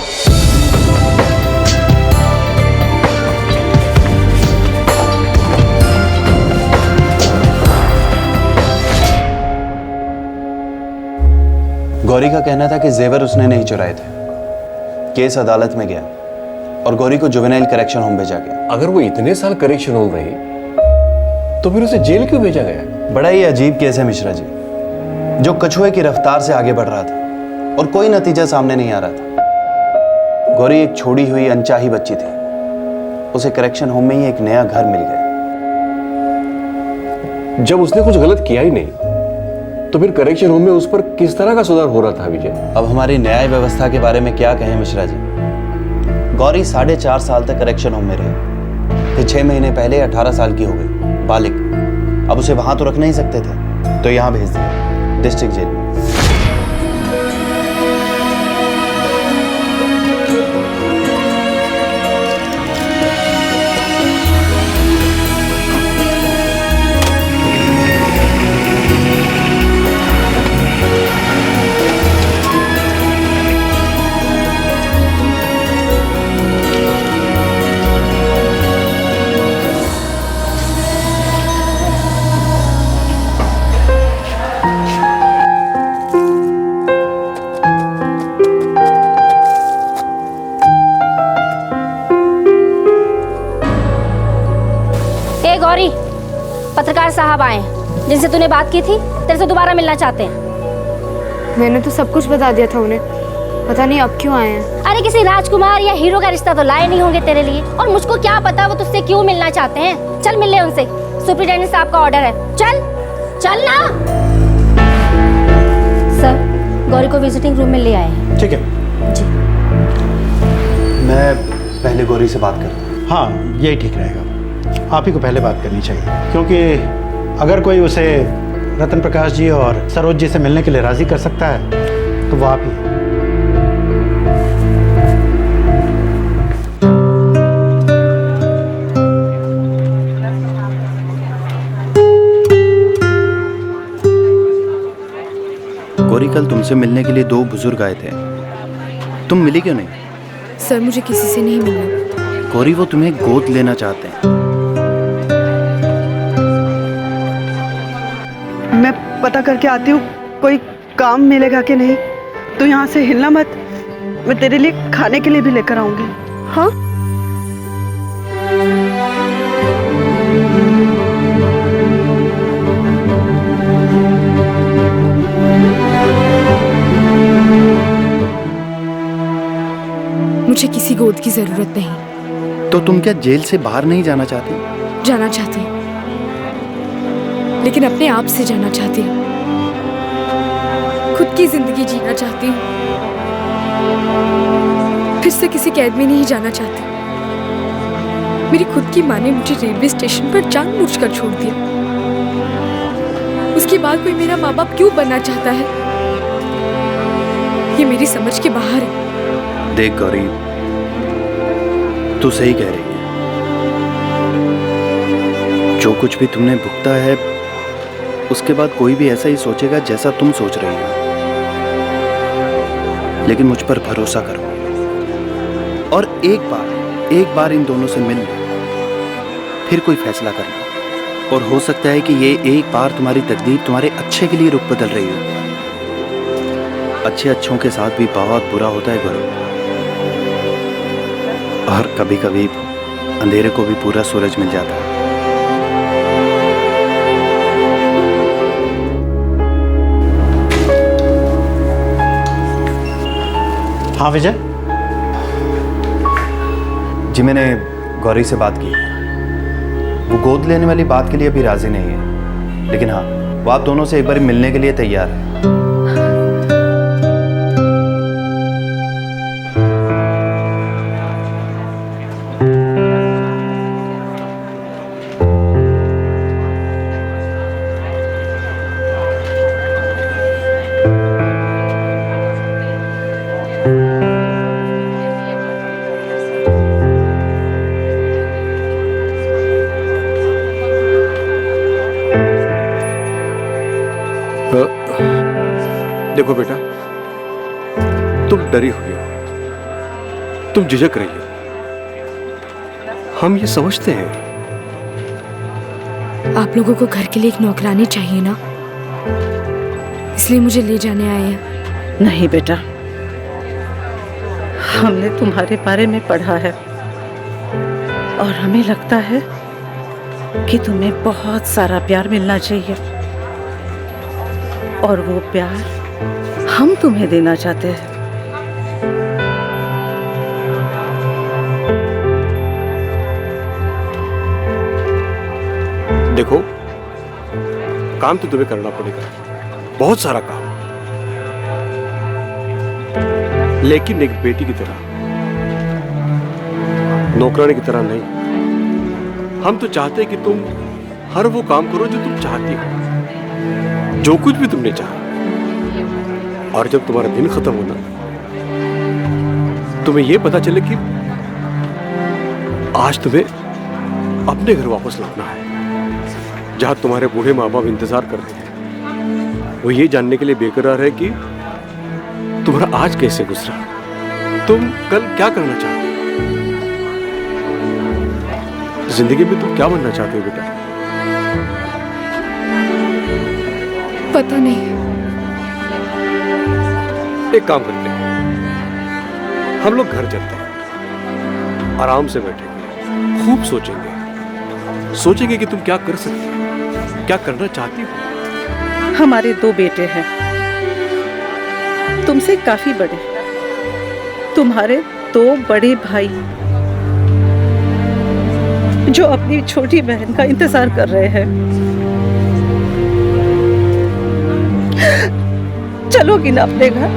गौरी का कहना था कि जेवर उसने नहीं चुराए थे। केस अदालत में गया और गौरी को जुवेनाइल करेक्शन होम भेजा गया। अगर वो इतने साल करेक्शन होम रही तो फिर उसे जेल क्यों भेजा गया? बड़ा ही अजीब केस है मिश्रा जी, जो कछुए की रफ्तार से आगे बढ़ रहा था और कोई नतीजा सामने नहीं आ रहा था। गौरी एक छोड़ी हुई अनचाही बच्ची थी, उसे करेक्शन होम में ही एक नया घर मिल गया। जब उसने कुछ गलत किया ही नहीं तो फिर करेक्शन होम में उस पर किस तरह का सुधार हो रहा था विजय? अब हमारी न्याय व्यवस्था के बारे में क्या कहें मिश्रा जी। गौरी 4.5 साल तक करेक्शन होम में रही, फिर 6 महीने पहले 18 साल की हो गई, बालिग। अब उसे वहां तो रख नहीं सकते थे तो यहां भेज दिया, डिस्ट्रिक्ट जेल में। गौरी, पत्रकार साहब आए हैं, जिनसे तूने बात की थी, तेरे से दोबारा मिलना चाहते हैं। मैंने तो सब कुछ बता दिया था उन्हें, पता नहीं अब क्यों आए हैं। अरे किसी राजकुमार या हीरो का रिश्ता तो लाए नहीं होंगे तेरे लिए, और मुझको क्या पता वो तुझसे क्यों मिलना चाहते हैं। चल मिल ले उनसे, सुप्रिंटेंडेंट साहब का ऑर्डर है। चल ना। सर, गौरी को विजिटिंग रूम में ले आए हैं। ठीक है मैं पहले गौरी से बात करें। हाँ, यही ठीक रहेगा। आप ही को पहले बात करनी चाहिए, क्योंकि अगर कोई उसे रतन प्रकाश जी और सरोज जी से मिलने के लिए राजी कर सकता है तो वो आप ही। गौरी, कल तुमसे मिलने के लिए 2 बुजुर्ग आए थे, तुम मिली क्यों नहीं? सर मुझे किसी से नहीं मिलना। गौरी, वो तुम्हें गोद लेना चाहते हैं। मैं पता करके आती हूँ कोई काम मिलेगा कि नहीं। तो यहाँ से हिलना मत, मैं तेरे लिए खाने के लिए भी लेकर आऊंगी। हाँ, मुझे किसी गोद की जरूरत नहीं। तो तुम क्या जेल से बाहर नहीं जाना चाहती? जाना चाहती हूँ, लेकिन अपने आप से जाना चाहती हूँ। खुद की जिंदगी जीना चाहती हूँ। फिर से किसी कैद में नहीं जाना चाहती। मेरी खुद की माँ ने मुझे रेलवे स्टेशन पर जानबूझकर छोड़ दिया। उसके बाद कोई मेरा माँ बाप क्यों बनना चाहता है, ये मेरी समझ के बाहर है। देख गौरी, तू सही कह रही है। जो कुछ भी तुमने भुगता है, उसके बाद कोई भी ऐसा ही सोचेगा जैसा तुम सोच रही हो। लेकिन मुझ पर भरोसा करो और एक बार इन दोनों से मिल लो, फिर कोई फैसला करना। और हो सकता है कि ये एक बार तुम्हारी तकदीर तुम्हारे अच्छे के लिए रुख बदल रही हो। अच्छों के साथ भी बहुत बुरा होता है गौरी, और कभी कभी अंधेरे को भी पूरा सूरज मिल जाता है। हाँ विजय जी, मैंने गौरी से बात की। वो गोद लेने वाली बात के लिए अभी राजी नहीं है, लेकिन हाँ, वो आप दोनों से एक बार मिलने के लिए तैयार है। देखो बेटा, तुम डरी हुई हो, तुम झिझक रही हो, हम ये समझते हैं। आप लोगों को घर के लिए एक नौकरानी चाहिए ना, इसलिए मुझे ले जाने आए हैं। नहीं बेटा, हमने तुम्हारे बारे में पढ़ा है और हमें लगता है कि तुम्हें बहुत सारा प्यार मिलना चाहिए, और वो प्यार हम तुम्हें देना चाहते हैं। देखो, काम तो तुम्हें करना पड़ेगा, बहुत सारा काम, लेकिन एक बेटी की तरह, नौकरानी की तरह नहीं। हम तो चाहते हैं कि तुम हर वो काम करो जो तुम चाहती हो, जो कुछ भी तुमने चाहा। और जब तुम्हारा दिन खत्म होना, तुम्हें यह पता चले कि आज तुम्हें अपने घर वापस लौटना है, जहां तुम्हारे बूढ़े माँ बाप इंतजार कर रहे हैं। वो ये जानने के लिए बेकरार है कि तुम्हारा आज कैसे गुजरा, तुम कल क्या करना चाहते हो, जिंदगी में तुम क्या बनना चाहते हो बेटा? पता नहीं। एक काम करते हैं, हम लोग घर चलते हैं, आराम से बैठेंगे, खूब सोचेंगे कि तुम क्या कर सकती हो, क्या करना चाहती हो। हमारे 2 बेटे हैं, तुमसे काफी बड़े, तुम्हारे 2 बड़े भाई जो अपनी छोटी बहन का इंतजार कर रहे हैं। चलोगी ना अपने घर?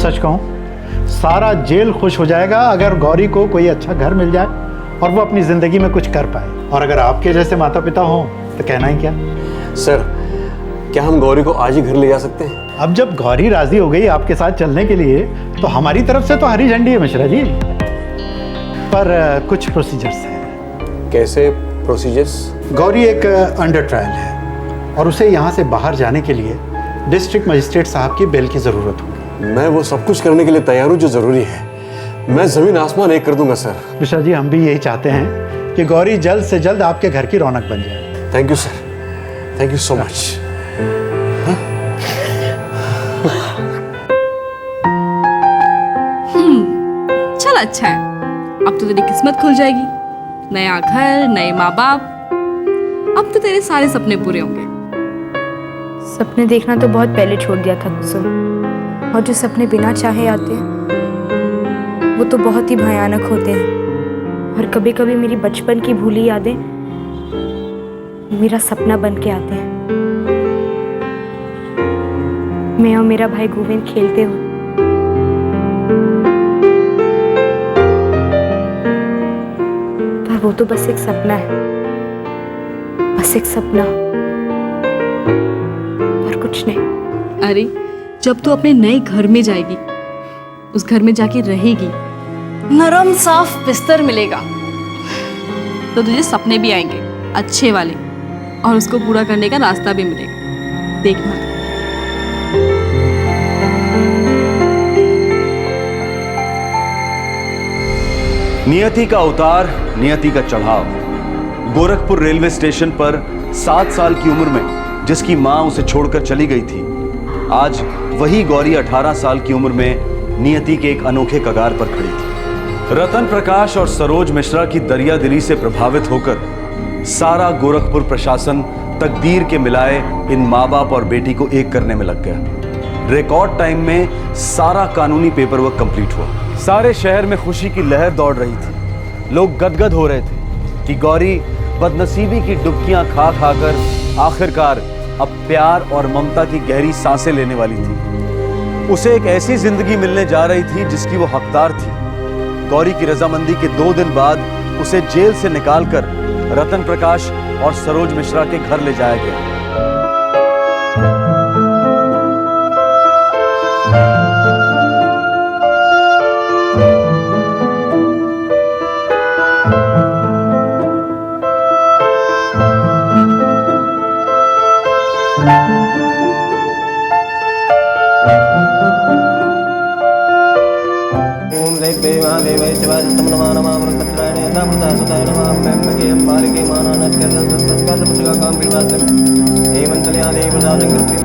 सच कहूं, सारा जेल खुश हो जाएगा अगर गौरी को कोई अच्छा घर मिल जाए और वो अपनी जिंदगी में कुछ कर पाए। और अगर आपके जैसे माता पिता हों तो कहना ही क्या। सर, क्या हम गौरी को आज ही घर ले जा सकते हैं? अब जब गौरी राजी हो गई आपके साथ चलने के लिए तो हमारी तरफ से तो हरी झंडी है मिश्रा जी, पर कुछ प्रोसीजर्स हैं। कैसे प्रोसीजर्स? गौरी एक अंडर ट्रायल है और उसे यहाँ से बाहर जाने के लिए डिस्ट्रिक्ट मजिस्ट्रेट साहब की बेल की जरूरत होगी। मैं वो सब कुछ करने के लिए तैयार हूँ जो जरूरी है। मैं जमीन आसमान एक कर दूंगा सर। मिश्रा जी, हम भी यही चाहते हैं कि गौरी जल्द से जल्द आपके घर की रौनक बन जाए। Thank you sir, thank you so much. चल अच्छा है, अब तो तेरी किस्मत खुल जाएगी। नया घर, नए माँ बाप, अब तो तेरे सारे सपने पूरे होंगे। सपने देखना तो बहुत पहले छोड़ दिया था कुसुम, और जो सपने बिना चाहे आते हैं वो तो बहुत ही भयानक होते हैं। और कभी कभी मेरी बचपन की भूली यादें मेरा सपना बन के आते हैं। मैं और मेरा भाई गोविंद खेलते हुए पर वो तो बस एक सपना है, बस एक सपना और कुछ नहीं। अरे जब तू अपने नए घर में जाएगी, उस घर में जाके रहेगी, नरम साफ बिस्तर मिलेगा, तो तुझे सपने भी आएंगे अच्छे वाले, और उसको पूरा करने का रास्ता भी मिलेगा। देखना। नियति का उतार, नियति का चढ़ाव। गोरखपुर रेलवे स्टेशन पर 7 साल की उम्र में जिसकी मां उसे छोड़कर चली गई थी, आज वही गौरी 18 साल की उम्र में नियति के एक अनोखे कगार पर खड़ी थी। रतन प्रकाश और सरोज मिश्रा की दरियादिली से प्रभावित होकर सारा गोरखपुर प्रशासन तकदीर के मिलाए इन माँ बाप और बेटी को एक करने में लग गया। रिकॉर्ड टाइम में सारा कानूनी पेपरवर्क कंप्लीट हुआ। सारे शहर में खुशी की लहर दौड़ रही थी। लोग गदगद हो रहे थे कि गौरी बदनसीबी की डुबकियां खा खाकर आखिरकार अब प्यार और ममता की गहरी सांसें लेने वाली थी। उसे एक ऐसी जिंदगी मिलने जा रही थी जिसकी वो हकदार थी। गौरी की रजामंदी के 2 दिन बाद उसे जेल से निकालकर रतन प्रकाश और सरोज मिश्रा के घर ले जाया गया। ओम देव महादेवाय शिवाय नमः नमः वरकत्राणे नमः सुताय नमः ब्रह्मके अंबालिके मानानत करन तत्काल पुत्रका काम विवादन हेमंतल्या देवदानं कृति।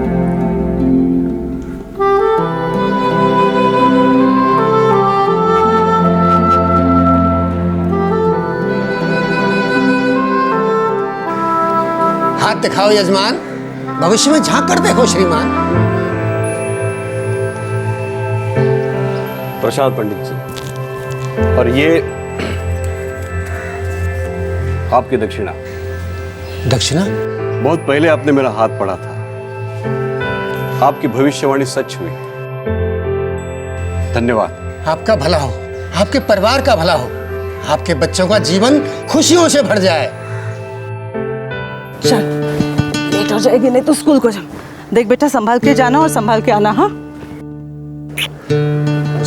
हाथ दिखाओ यजमान, भविष्य में झांक कर देखो श्रीमान। प्रसाद पंडित जी, और ये आपकी दक्षिणा। दक्षिणा? बहुत पहले आपने मेरा हाथ पढ़ा था, आपकी भविष्यवाणी सच हुई। धन्यवाद। आपका भला हो, आपके परिवार का भला हो, आपके बच्चों का जीवन खुशियों से भर जाए। चल, लेट हो जाएगी नहीं तो स्कूल को जा। देख बेटा, संभाल के जाना और संभाल के आना। हाँ,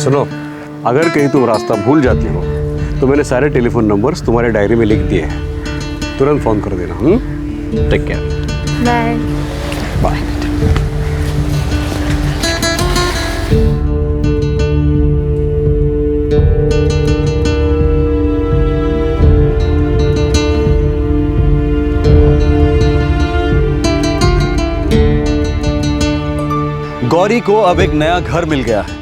सुनो, अगर कहीं तुम रास्ता भूल जाती हो तो मैंने सारे टेलीफोन नंबर्स तुम्हारे डायरी में लिख दिए हैं, तुरंत फोन कर देना। Take care. Bye bye. Gauri को अब एक नया घर मिल गया है,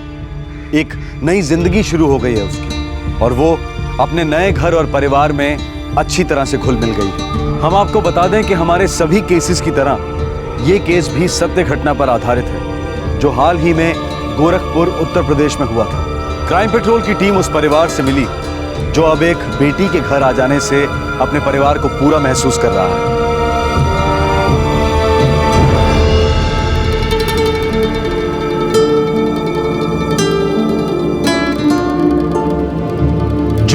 एक नई जिंदगी शुरू हो गई है उसकी, और वो अपने नए घर और परिवार में अच्छी तरह से घुल मिल गई है। हम आपको बता दें कि हमारे सभी केसेस की तरह ये केस भी सत्य घटना पर आधारित है, जो हाल ही में गोरखपुर उत्तर प्रदेश में हुआ था। क्राइम पेट्रोल की टीम उस परिवार से मिली जो अब एक बेटी के घर आ जाने से अपने परिवार को पूरा महसूस कर रहा है।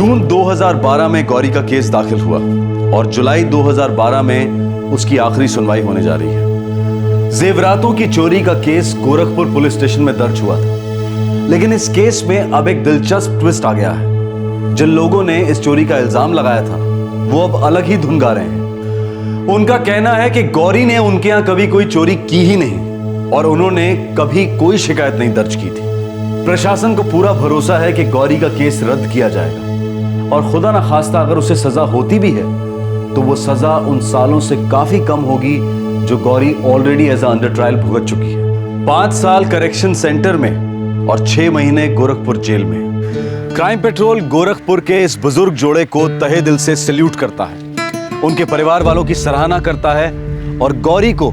जून 2012 में गौरी का केस दाखिल हुआ और जुलाई 2012 में उसकी आखिरी सुनवाई होने जा रही है। जेवरातों की चोरी का केस गोरखपुर पुलिस स्टेशन में दर्ज हुआ था, लेकिन इस केस में अब एक दिलचस्प ट्विस्ट आ गया है। जिन लोगों ने इस चोरी का इल्जाम लगाया था वो अब अलग ही धुन गा रहे हैं। उनका कहना है कि गौरी ने उनके यहां कभी कोई चोरी की ही नहीं और उन्होंने कभी कोई शिकायत नहीं दर्ज की थी। प्रशासन को पूरा भरोसा है कि गौरी का केस रद्द किया जाएगा और खुदा ना खास्ता अगर उसे सजा होती भी है तो वो सजा उन सालों से काफी कम होगी जो Gauri already as under trial भुगत चुकी है। 5 साल करेक्शन सेंटर में और 6 महीने गोरखपुर जेल में। क्राइम पेट्रोल गोरखपुर के इस बुजुर्ग जोड़े को तहे दिल से सैल्यूट करता है, उनके परिवार वालों की सराहना करता है और गौरी को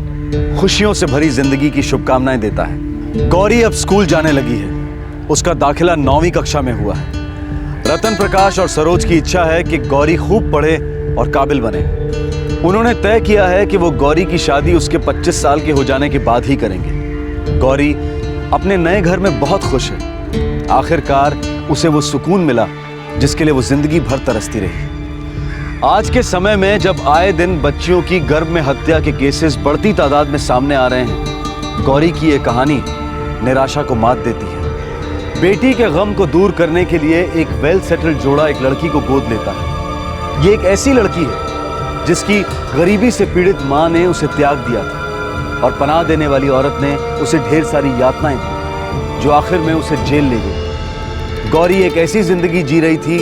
खुशियों से भरी जिंदगी की शुभकामनाएं देता है। गौरी अब स्कूल जाने लगी है, उसका दाखिला 9वीं कक्षा में हुआ है। रतन प्रकाश और सरोज की इच्छा है कि गौरी खूब पढ़े और काबिल बने। उन्होंने तय किया है कि वो गौरी की शादी उसके 25 साल के हो जाने के बाद ही करेंगे। गौरी अपने नए घर में बहुत खुश है। आखिरकार उसे वो सुकून मिला जिसके लिए वो जिंदगी भर तरसती रही। आज के समय में जब आए दिन बच्चियों की गर्भ में हत्या के केसेस बढ़ती तादाद में सामने आ रहे हैं, गौरी की ये कहानी निराशा को मात देती है। बेटी के गम को दूर करने के लिए एक वेल सेटल्ड जोड़ा एक लड़की को गोद लेता है। ये एक ऐसी लड़की है जिसकी गरीबी से पीड़ित मां ने उसे त्याग दिया था और पनाह देने वाली औरत ने उसे ढेर सारी यातनाएं दी जो आखिर में उसे जेल ले गई। गौरी एक ऐसी जिंदगी जी रही थी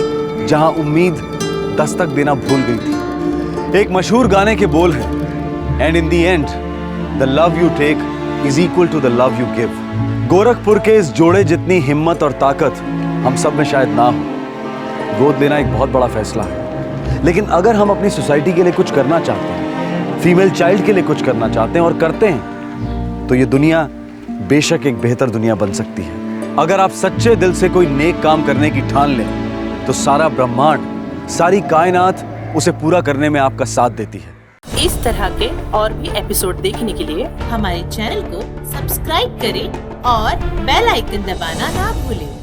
जहां उम्मीद दस्तक देना भूल गई थी। एक मशहूर गाने के बोल हैं, and in the end the love you take is equal to the love you give. Gorakhpur के इस जोड़े जितनी हिम्मत और ताकत हम सब में शायद ना हो। गोद लेना एक बहुत बड़ा फैसला है, लेकिन अगर हम अपनी सोसाइटी के लिए कुछ करना चाहते हैं, फीमेल चाइल्ड के लिए कुछ करना चाहते हैं और करते हैं, तो ये दुनिया बेशक एक बेहतर दुनिया बन सकती है। अगर आप सच्चे दिल से कोई नेक काम करने की ठान लें तो सारा ब्रह्मांड, सारी कायनात उसे पूरा करने में आपका साथ देती है। इस तरह के और भी एपिसोड देखने के लिए हमारे चैनल को सब्सक्राइब करें और बेल आइकन दबाना ना भूलें।